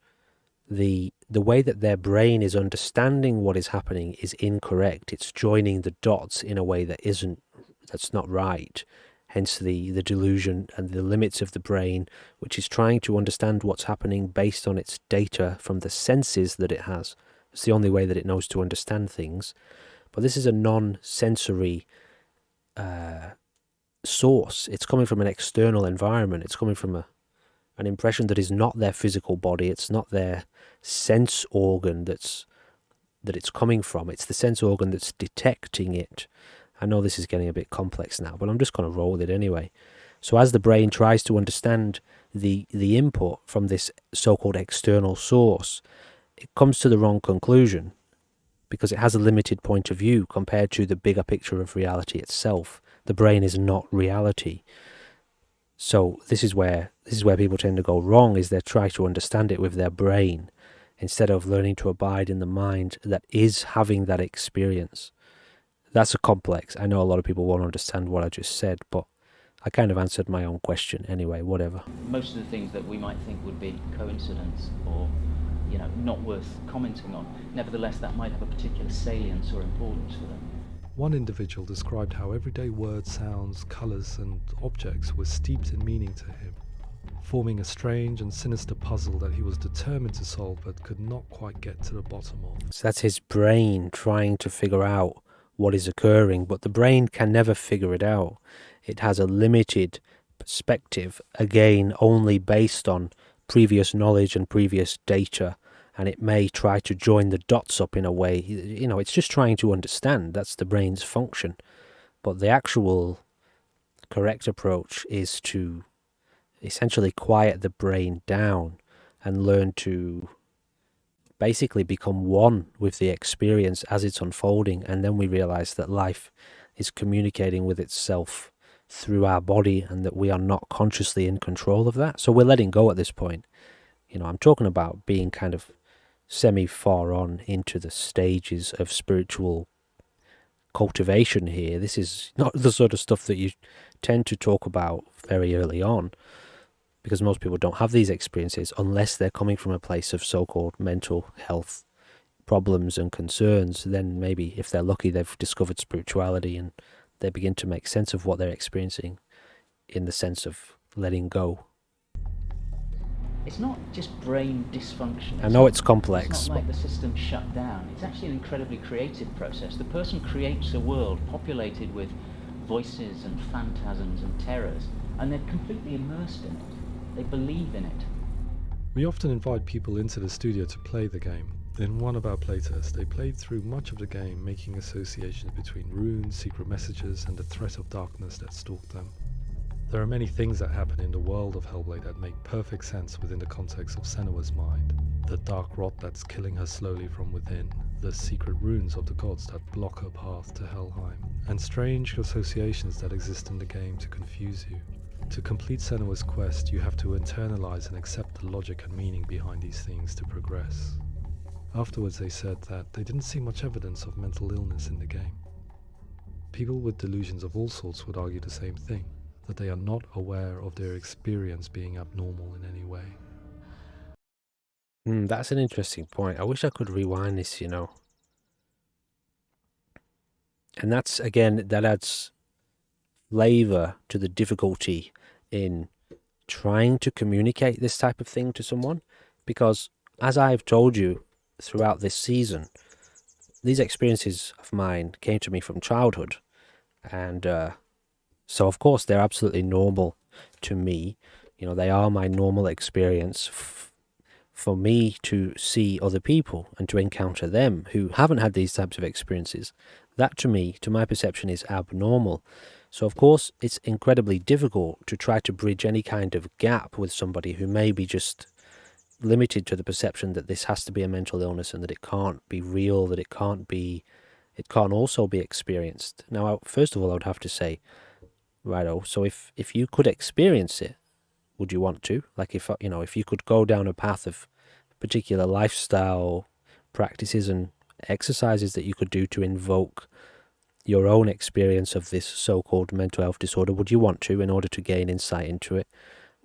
the way that their brain is understanding what is happening is incorrect. It's joining the dots in a way that's not right. Hence the delusion and the limits of the brain, which is trying to understand what's happening based on its data from the senses that it has. It's the only way that it knows to understand things. But this is a non-sensory source. It's coming from an external environment. It's coming from an impression that is not their physical body. It's not their sense organ that it's coming from. It's the sense organ that's detecting it. I know this is getting a bit complex now, but I'm just going to roll with it anyway. So as the brain tries to understand the input from this so-called external source, it comes to the wrong conclusion because it has a limited point of view compared to the bigger picture of reality itself. The brain is not reality. So this is where people tend to go wrong, is they try to understand it with their brain instead of learning to abide in the mind that is having that experience. That's a complex. I know a lot of people won't understand what I just said, but I kind of answered my own question anyway, whatever. Most of the things that we might think would be coincidence or, not worth commenting on, nevertheless that might have a particular salience or importance for them. One individual described how everyday words, sounds, colours and objects were steeped in meaning to him, forming a strange and sinister puzzle that he was determined to solve but could not quite get to the bottom of. So that's his brain trying to figure out what is occurring, but the brain can never figure it out. It has a limited perspective, again, only based on previous knowledge and previous data, and it may try to join the dots up in a way, it's just trying to understand. That's the brain's function. But the actual correct approach is to essentially quiet the brain down and learn to basically become one with the experience as it's unfolding, and then we realize that life is communicating with itself through our body and that we are not consciously in control of that. So we're letting go at this point. I'm talking about being kind of semi-far on into the stages of spiritual cultivation here. This is not the sort of stuff that you tend to talk about very early on, because most people don't have these experiences unless they're coming from a place of so-called mental health problems and concerns. Then maybe, if they're lucky, they've discovered spirituality and they begin to make sense of what they're experiencing in the sense of letting go. It's not just brain dysfunction. I know it's complex. It's not like the system shut down. It's actually an incredibly creative process. The person creates a world populated with voices and phantasms and terrors, and they're completely immersed in it. They believe in it. We often invite people into the studio to play the game. In one of our playtests, they played through much of the game, making associations between runes, secret messages, and the threat of darkness that stalked them. There are many things that happen in the world of Hellblade that make perfect sense within the context of Senua's mind. The dark rot that's killing her slowly from within, the secret runes of the gods that block her path to Helheim, and strange associations that exist in the game to confuse you. To complete Senua's quest, you have to internalize and accept the logic and meaning behind these things to progress. Afterwards they said that they didn't see much evidence of mental illness in the game. People with delusions of all sorts would argue the same thing, that they are not aware of their experience being abnormal in any way. That's an interesting point. I wish I could rewind this, And that's, again, that adds flavor to the difficulty in trying to communicate this type of thing to someone. Because, as I've told you throughout this season, these experiences of mine came to me from childhood. And so, of course, they're absolutely normal to me. They are my normal experience. For me to see other people and to encounter them who haven't had these types of experiences, that to me, to my perception, is abnormal. So of course it's incredibly difficult to try to bridge any kind of gap with somebody who may be just limited to the perception that this has to be a mental illness and that it can't be real, that it can't also be experienced. Now, first of all, I would have to say, righto, so if you could experience it, would you want to? Like if you could go down a path of particular lifestyle practices and exercises that you could do to invoke your own experience of this so-called mental health disorder, would you want to in order to gain insight into it?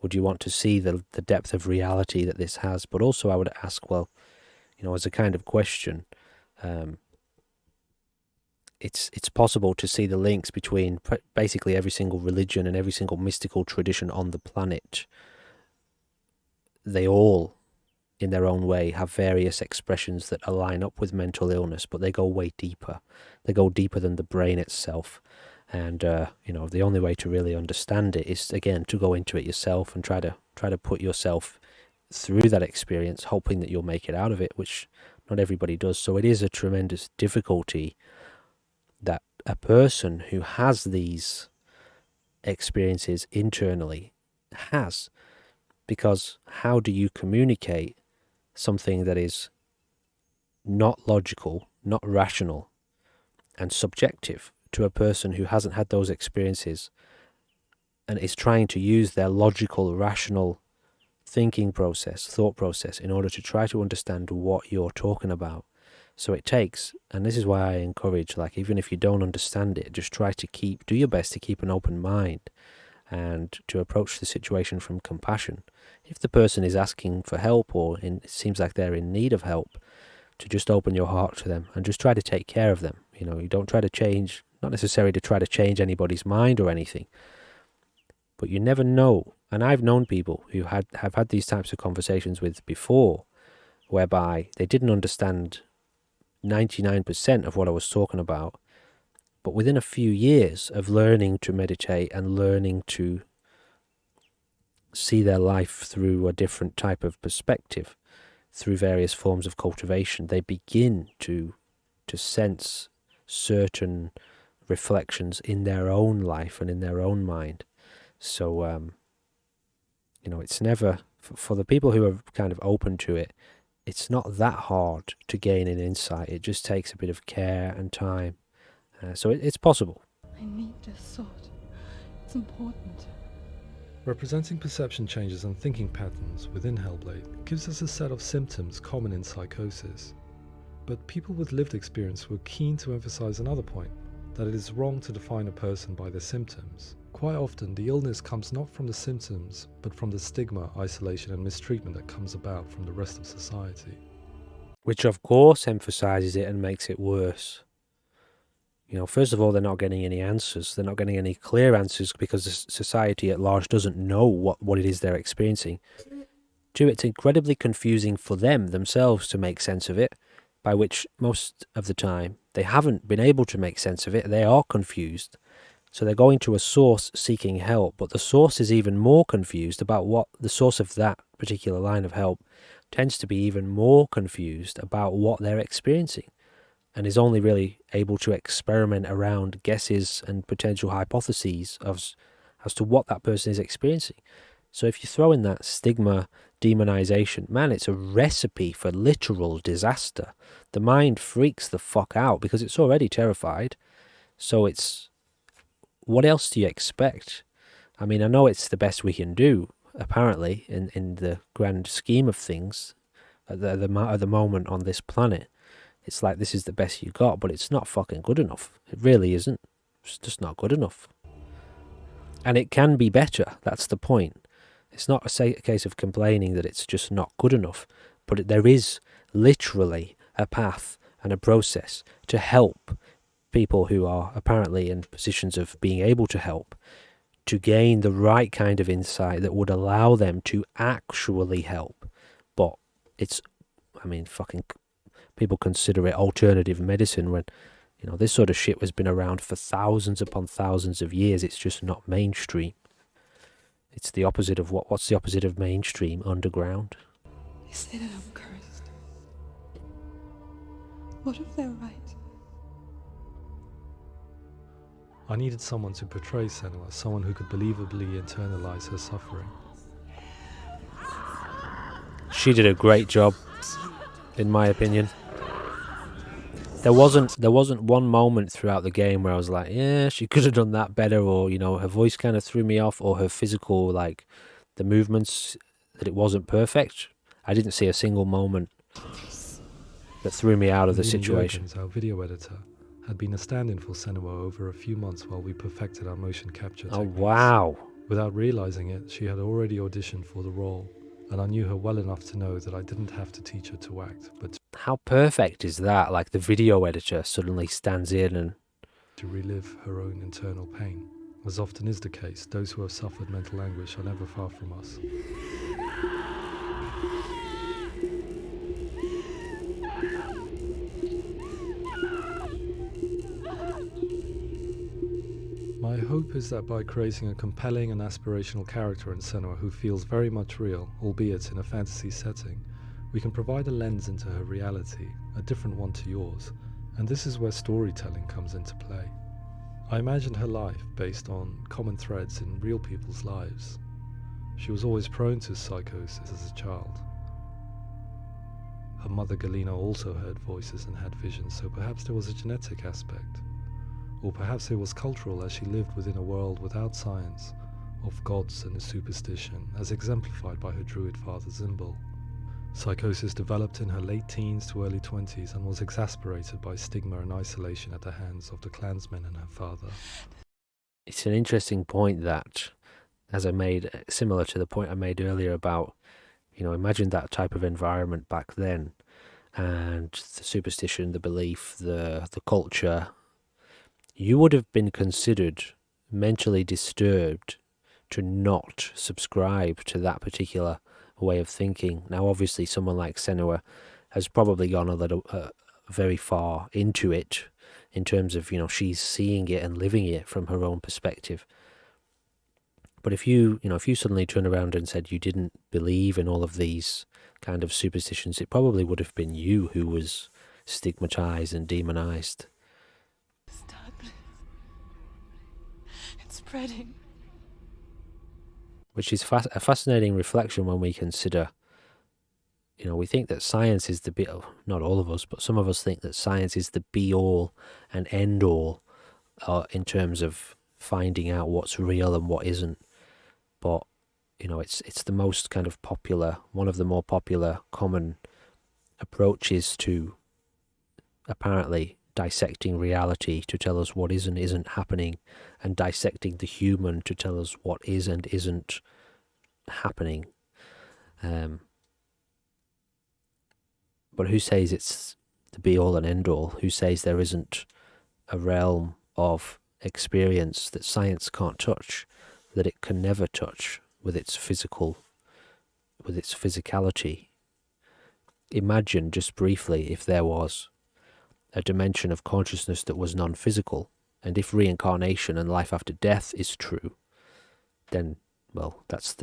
Would you want to see the depth of reality that this has? But also I would ask, well, as a kind of question, it's possible to see the links between basically every single religion and every single mystical tradition on the planet. They all, in their own way, have various expressions that align up with mental illness, but they go way deeper. They go deeper than the brain itself. And, the only way to really understand it is, again, to go into it yourself and try to put yourself through that experience, hoping that you'll make it out of it, which not everybody does. So it is a tremendous difficulty that a person who has these experiences internally has, because how do you communicate something that is not logical, not rational, and subjective to a person who hasn't had those experiences and is trying to use their logical, rational thinking process, thought process, in order to try to understand what you're talking about? So it takes, and this is why I encourage, even if you don't understand it, just do your best to keep an open mind and to approach the situation from compassion. If the person is asking for help or it seems like they're in need of help, to just open your heart to them and just try to take care of them. You don't try to change, not necessarily to try to change anybody's mind or anything, but you never know. And I've known people who have had these types of conversations with before, whereby they didn't understand 99% of what I was talking about, but within a few years of learning to meditate and learning to see their life through a different type of perspective, through various forms of cultivation, they begin to sense certain reflections in their own life and in their own mind. So, it's never, for the people who are kind of open to it, it's not that hard to gain an insight. It just takes a bit of care and time. So it's possible. I need this sword. It's important. Representing perception changes and thinking patterns within Hellblade gives us a set of symptoms common in psychosis. But people with lived experience were keen to emphasize another point, that it is wrong to define a person by their symptoms. Quite often, the illness comes not from the symptoms, but from the stigma, isolation and mistreatment that comes about from the rest of society. Which of course emphasizes it and makes it worse. First of all, they're not getting any answers. They're not getting any clear answers because the society at large doesn't know what it is they're experiencing. Two, it's incredibly confusing for them themselves to make sense of it, by which most of the time they haven't been able to make sense of it. They are confused. So they're going to a source seeking help, but the source is even more confused about what the source of that particular line of help tends to be even more confused about what they're experiencing, and is only really able to experiment around guesses and potential hypotheses of as to what that person is experiencing. So if you throw in that stigma, demonization, man, it's a recipe for literal disaster. The mind freaks the fuck out because it's already terrified. So it's, what else do you expect? I mean, I know it's the best we can do, apparently, in the grand scheme of things, at the moment on this planet. It's like, this is the best you got, but it's not fucking good enough. It really isn't. It's just not good enough. And it can be better, that's the point. It's not a case of complaining that it's just not good enough, but there is literally a path and a process to help people who are apparently in positions of being able to help, to gain the right kind of insight that would allow them to actually help. But it's, I mean, fucking, people consider it alternative medicine when, you know, this sort of shit has been around for thousands upon thousands of years. It's just not mainstream. It's the opposite of what's the opposite of mainstream? Underground. They say that I'm cursed. What if they're right? I needed someone to portray Senua, someone who could believably internalize her suffering. She did a great job, in my opinion. There wasn't one moment throughout the game where I was like, yeah, she could have done that better, or, you know, her voice kind of threw me off, or her physical, like, the movements, that it wasn't perfect. I didn't see a single moment that threw me out of the situation. Jurgens, our video editor, had been a stand-in for Senua over a few months while we perfected our motion capture techniques. Oh, wow. Without realizing it, she had already auditioned for the role, and I knew her well enough to know that I didn't have to teach her to act, but how perfect is that? Like, the video editor suddenly stands in and to relive her own internal pain. As often is the case, those who have suffered mental anguish are never far from us. My hope is that by creating a compelling and aspirational character in Senua who feels very much real, albeit in a fantasy setting, we can provide a lens into her reality, a different one to yours, and this is where storytelling comes into play. I imagined her life based on common threads in real people's lives. She was always prone to psychosis as a child. Her mother Galina also heard voices and had visions, so perhaps there was a genetic aspect. Or perhaps it was cultural, as she lived within a world without science, of gods and a superstition, as exemplified by her druid father Zimbal. Psychosis developed in her late teens to early 20s and was exacerbated by stigma and isolation at the hands of the clansmen and her father. It's an interesting point that, as I made, similar to the point I made earlier about, you know, imagine that type of environment back then, and the superstition, the belief, the culture. You would have been considered mentally disturbed to not subscribe to that particular way of thinking. Now, obviously, someone like Senua has probably gone a little very far into it, in terms of, you know, she's seeing it and living it from her own perspective. But if you suddenly turn around and said you didn't believe in all of these kind of superstitions, it probably would have been you who was stigmatized and demonized. It's spreading. Which is a fascinating reflection when we consider, you know, we think that science is the be, not all of us, but some of us think that science is the be-all and end-all in terms of finding out what's real and what isn't. But, you know, it's the most kind of popular, one of the more popular common approaches to apparently dissecting reality to tell us what is and isn't happening, and dissecting the human to tell us what is and isn't happening. But who says it's the be-all and end-all? Who says there isn't a realm of experience that science can't touch, that it can never touch with its physicality? Imagine, just briefly, if there was a dimension of consciousness that was non-physical, and if reincarnation and life after death is true, then, well, that's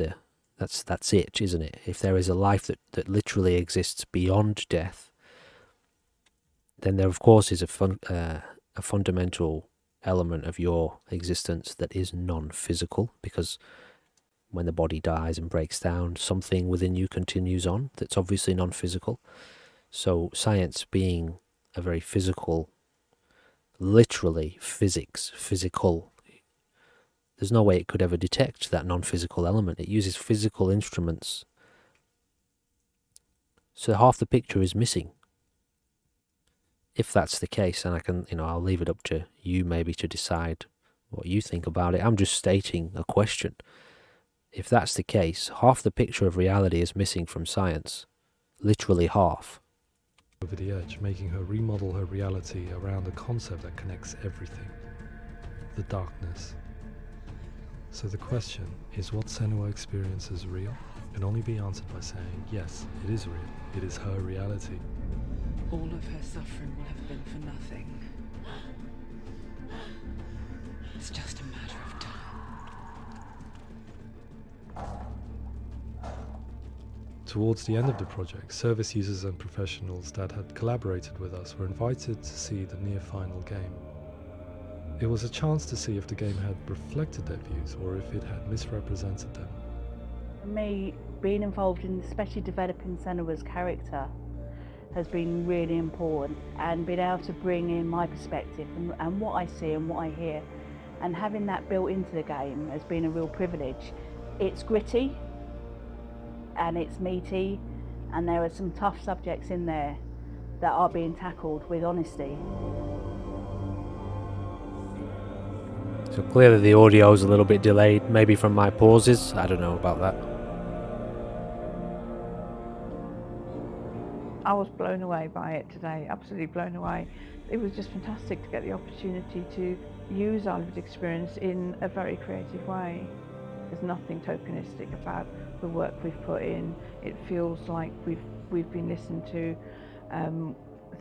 it, isn't it? If there is a life that literally exists beyond death, then there of course is a fundamental element of your existence that is non-physical, because when the body dies and breaks down, something within you continues on that's obviously non-physical. So science being a very physical, literally physical, there's no way it could ever detect that non-physical element. It uses physical instruments. So half the picture is missing. If that's the case, and I can, I'll leave it up to you maybe to decide what you think about it. I'm just stating a question. If that's the case, half the picture of reality is missing from science. Literally half. Over the edge, making her remodel her reality around a concept that connects everything. The darkness. So the question is, what Senua experiences real? Can only be answered by saying, yes, it is real. It is her reality. All of her suffering will have been for nothing. It's just a matter of time. Towards the end of the project, service users and professionals that had collaborated with us were invited to see the near-final game. It was a chance to see if the game had reflected their views or if it had misrepresented them. For me, being involved in especially developing Senua's character has been really important, and being able to bring in my perspective and what I see and what I hear, and having that built into the game has been a real privilege. It's gritty and it's meaty, and there are some tough subjects in there that are being tackled with honesty. So clearly the audio is a little bit delayed, maybe from my pauses. I don't know about that. I was blown away by it today, absolutely blown away. It was just fantastic to get the opportunity to use our lived experience in a very creative way. There's nothing tokenistic about the work we've put in. It feels like we've been listened to,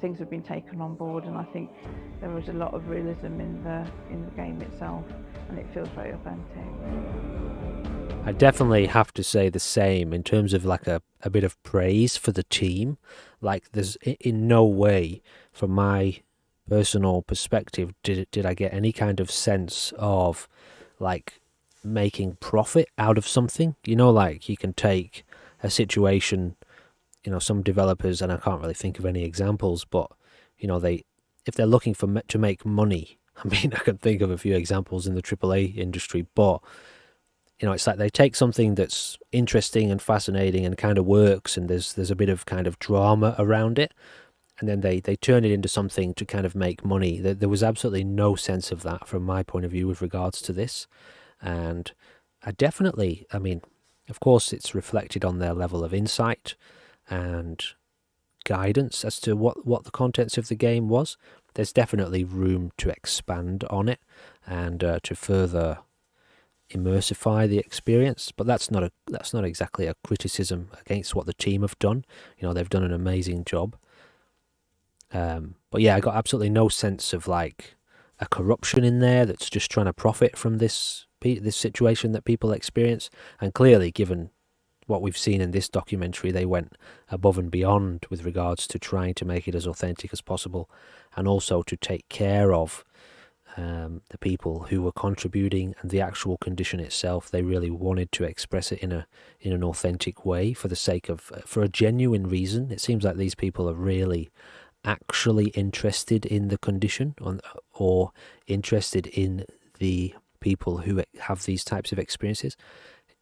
things have been taken on board, and I think there was a lot of realism in the game itself, and it feels very authentic. I definitely have to say the same in terms of like a bit of praise for the team. Like there's in no way, from my personal perspective, did I get any kind of sense of like making profit out of something. Like you can take a situation, some developers, and I can't really think of any examples, but if they're looking to make money, I mean, I can think of a few examples in the AAA industry, but it's like they take something that's interesting and fascinating and kind of works, and there's a bit of kind of drama around it, and then they turn it into something to kind of make money. There was absolutely no sense of that from my point of view with regards to this. And I mean, of course it's reflected on their level of insight and guidance as to what the contents of the game was. There's definitely room to expand on it and to further immersify the experience, but that's not exactly a criticism against what the team have done. They've done an amazing job. But yeah, I got absolutely no sense of like a corruption in there that's just trying to profit from this situation that people experience. And clearly, given what we've seen in this documentary, they went above and beyond with regards to trying to make it as authentic as possible, and also to take care of the people who were contributing and the actual condition itself. They really wanted to express it in an authentic way for a genuine reason. It seems like these people are really actually interested in the condition or interested in the people who have these types of experiences.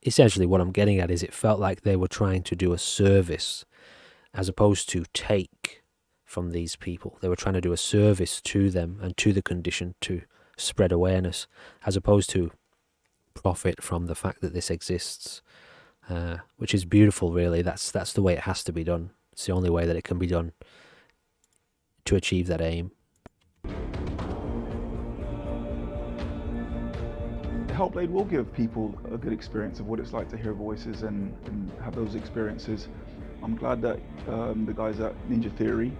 Essentially what I'm getting at is it felt like they were trying to do a service as opposed to take from these people. They were trying to do a service to them and to the condition to spread awareness, as opposed to profit from the fact that this exists, which is beautiful, really. That's the way it has to be done. It's the only way that it can be done to achieve that aim. Hellblade will give people a good experience of what it's like to hear voices and have those experiences. I'm glad that the guys at Ninja Theory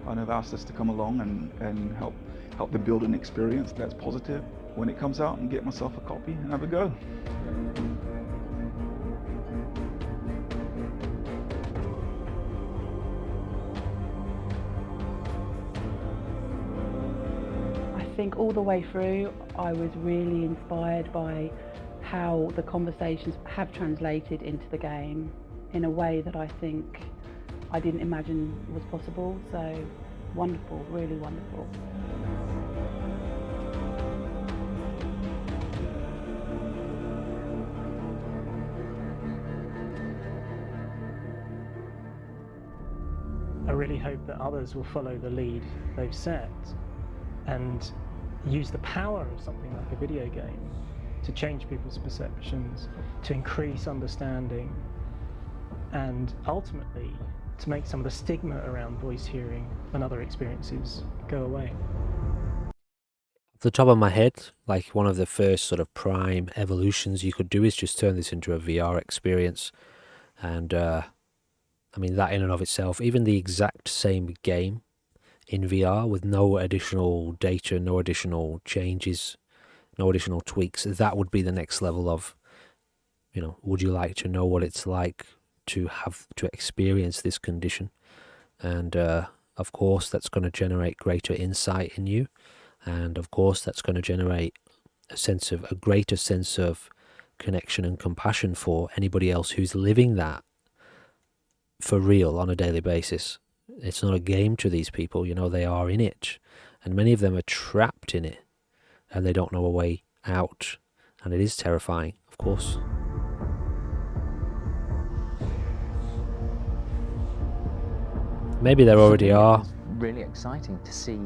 have asked us to come along and help them build an experience that's positive when it comes out, and get myself a copy and have a go. I think all the way through I was really inspired by how the conversations have translated into the game in a way that I think I didn't imagine was possible. So wonderful, really wonderful. I really hope that others will follow the lead they've set and use the power of something like a video game to change people's perceptions, to increase understanding, and ultimately to make some of the stigma around voice hearing and other experiences go away. Off the top of my head, like one of the first sort of prime evolutions you could do is just turn this into a VR experience. And I mean, that in and of itself, even the exact same game in VR with no additional data, no additional changes, no additional tweaks, that would be the next level of, you know, would you like to know what it's like to have to experience this condition? And of course, that's going to generate greater insight in you. And of course, that's going to generate a greater sense of connection and compassion for anybody else who's living that for real on a daily basis. It's not a game to these people, you know, they are in it. And many of them are trapped in it and they don't know a way out. And it is terrifying, of course. Maybe there already are. It's really exciting to see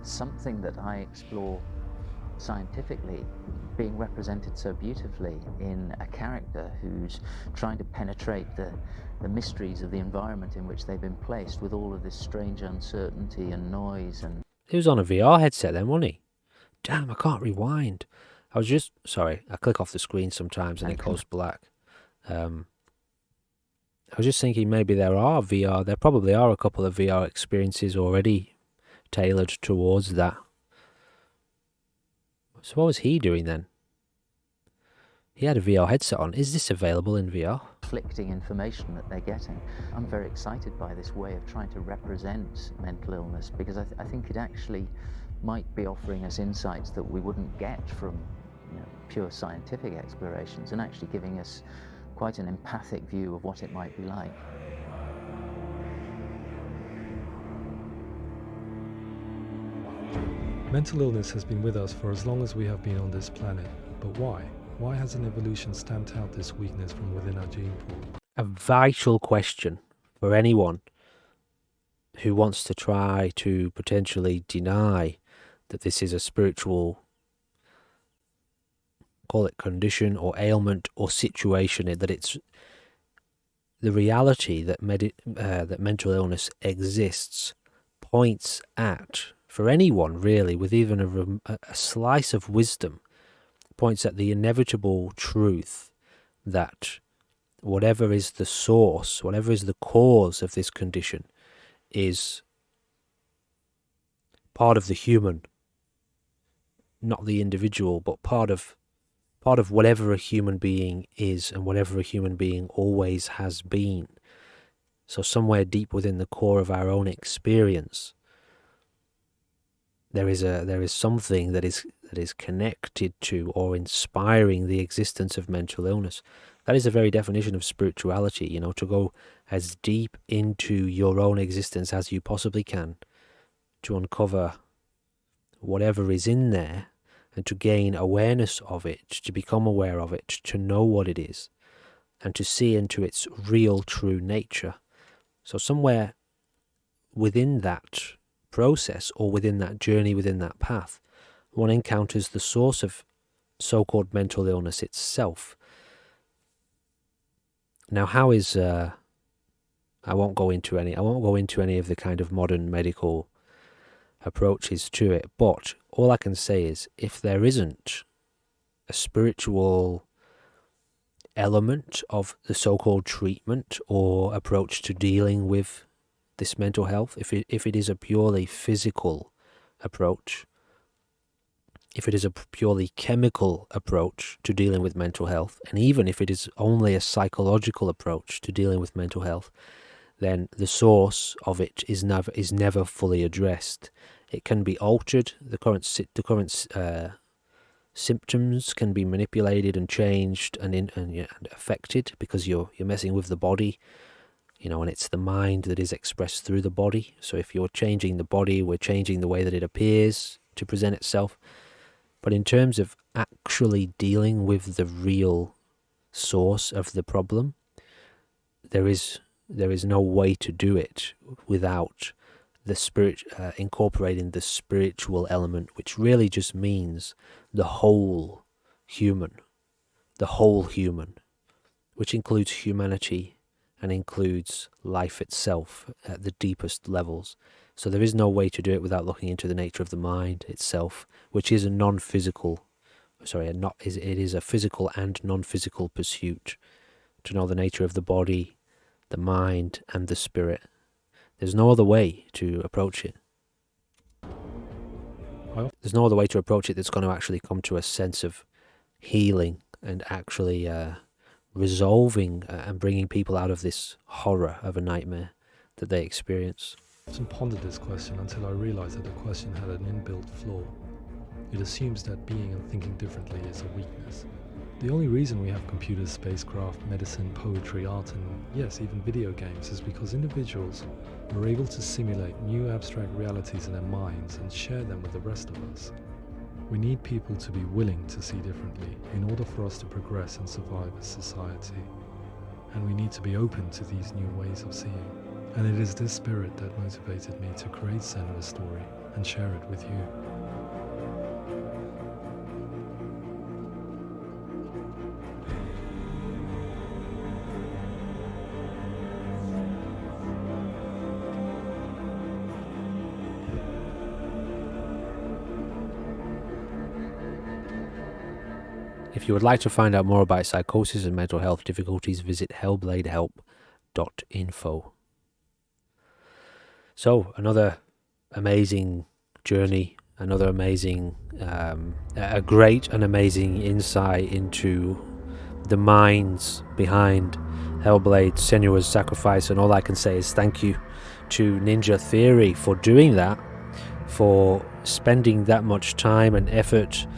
something that I explore scientifically being represented so beautifully in a character who's trying to penetrate the mysteries of the environment in which they've been placed with all of this strange uncertainty and noise. And he was on a VR headset then, wasn't he? Damn, I can't rewind. I was just, sorry, I click off the screen sometimes and it goes black. I was just thinking maybe there probably are a couple of VR experiences already tailored towards that. So what was he doing then? He had a VR headset on. Is this available in VR? Conflicting information that they're getting. I'm very excited by this way of trying to represent mental illness because I think it actually might be offering us insights that we wouldn't get from pure scientific explorations, and actually giving us quite an empathic view of what it might be like. Mental illness has been with us for as long as we have been on this planet, but why? Why hasn't evolution stamped out this weakness from within our gene pool? A vital question for anyone who wants to try to potentially deny that this is a spiritual, call it condition or ailment or situation, that it's the reality that that mental illness exists, points at, for anyone really with even a slice of wisdom, points at the inevitable truth that whatever is the source, whatever is the cause of this condition, is part of the human, not the individual, but part of whatever a human being is and whatever a human being always has been. So somewhere deep within the core of our own experience, there is something that is connected to or inspiring the existence of mental illness. That is the very definition of spirituality, to go as deep into your own existence as you possibly can, to uncover whatever is in there, and to gain awareness of it, to become aware of it, to know what it is, and to see into its real, true nature. So somewhere within that process, or within that journey, within that path, one encounters the source of so-called mental illness itself. Now, how is I won't go into any of the kind of modern medical approaches to it, but all I can say is, if there isn't a spiritual element of the so-called treatment or approach to dealing with this mental health, if it is a purely physical approach, if it is a purely chemical approach to dealing with mental health, and even if it is only a psychological approach to dealing with mental health, then the source of it is never fully addressed. it can be altered. The current symptoms can be manipulated and changed and affected, because you're messing with the body, you know, and it's the mind that is expressed through the body. So if you're changing the body, we're changing the way that it appears to present itself. But in terms of actually dealing with the real source of the problem, there is no way to do it without the spirit, incorporating the spiritual element, which really just means the whole human, which includes humanity and includes life itself at the deepest levels. So there is no way to do it without looking into the nature of the mind itself, which is a non-physical, it is a physical and non-physical pursuit, to know the nature of the body, the mind, and the spirit. There's no other way to approach it. There's no other way to approach it that's going to actually come to a sense of healing and actually resolving and bringing people out of this horror of a nightmare that they experience. I often pondered this question until I realized that the question had an inbuilt flaw. It assumes that being and thinking differently is a weakness. The only reason we have computers, spacecraft, medicine, poetry, art, and yes, even video games is because individuals are able to simulate new abstract realities in their minds and share them with the rest of us. We need people to be willing to see differently in order for us to progress and survive as society. And we need to be open to these new ways of seeing. And it is this spirit that motivated me to create Senua's story and share it with you. If you would like to find out more about psychosis and mental health difficulties, visit hellbladehelp.info. So, another amazing journey, another amazing, a great and amazing insight into the minds behind Hellblade, Senua's Sacrifice, and all I can say is thank you to Ninja Theory for doing that, for spending that much time and effort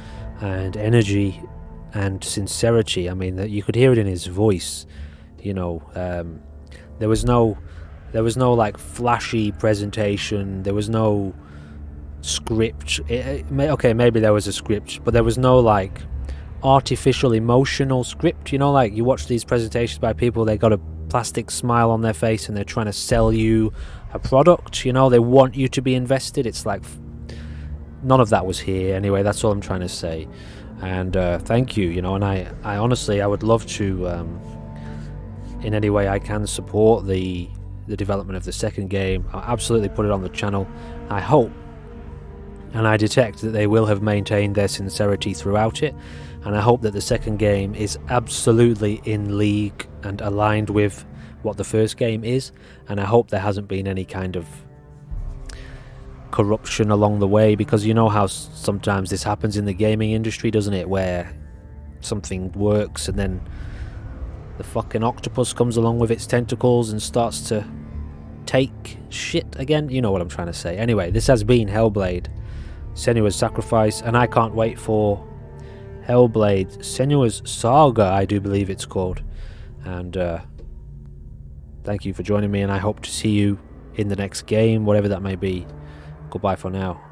and energy and sincerity. I mean, that you could hear it in his voice, you know. There was no like flashy presentation, there was no script. Okay, maybe there was a script, but there was no like artificial emotional script, you know, like you watch these presentations by people, they got a plastic smile on their face and they're trying to sell you a product, you know, they want you to be invested. It's like none of that was here. Anyway, that's all I'm trying to say. And thank you, you know, and I honestly, I would love to in any way I can support the development of the second game. I'll absolutely put it on the channel. I hope and I detect that they will have maintained their sincerity throughout it, and I hope that the second game is absolutely in league and aligned with what the first game is, and I hope there hasn't been any kind of corruption along the way, because you know how sometimes this happens in the gaming industry, doesn't it, where something works and then the fucking octopus comes along with its tentacles and starts to take shit again. You know what I'm trying to say. Anyway, this has been Hellblade, Senua's Sacrifice, and I can't wait for Hellblade, Senua's Saga, I do believe it's called. And thank you for joining me, and I hope to see you in the next game, whatever that may be. Goodbye for now.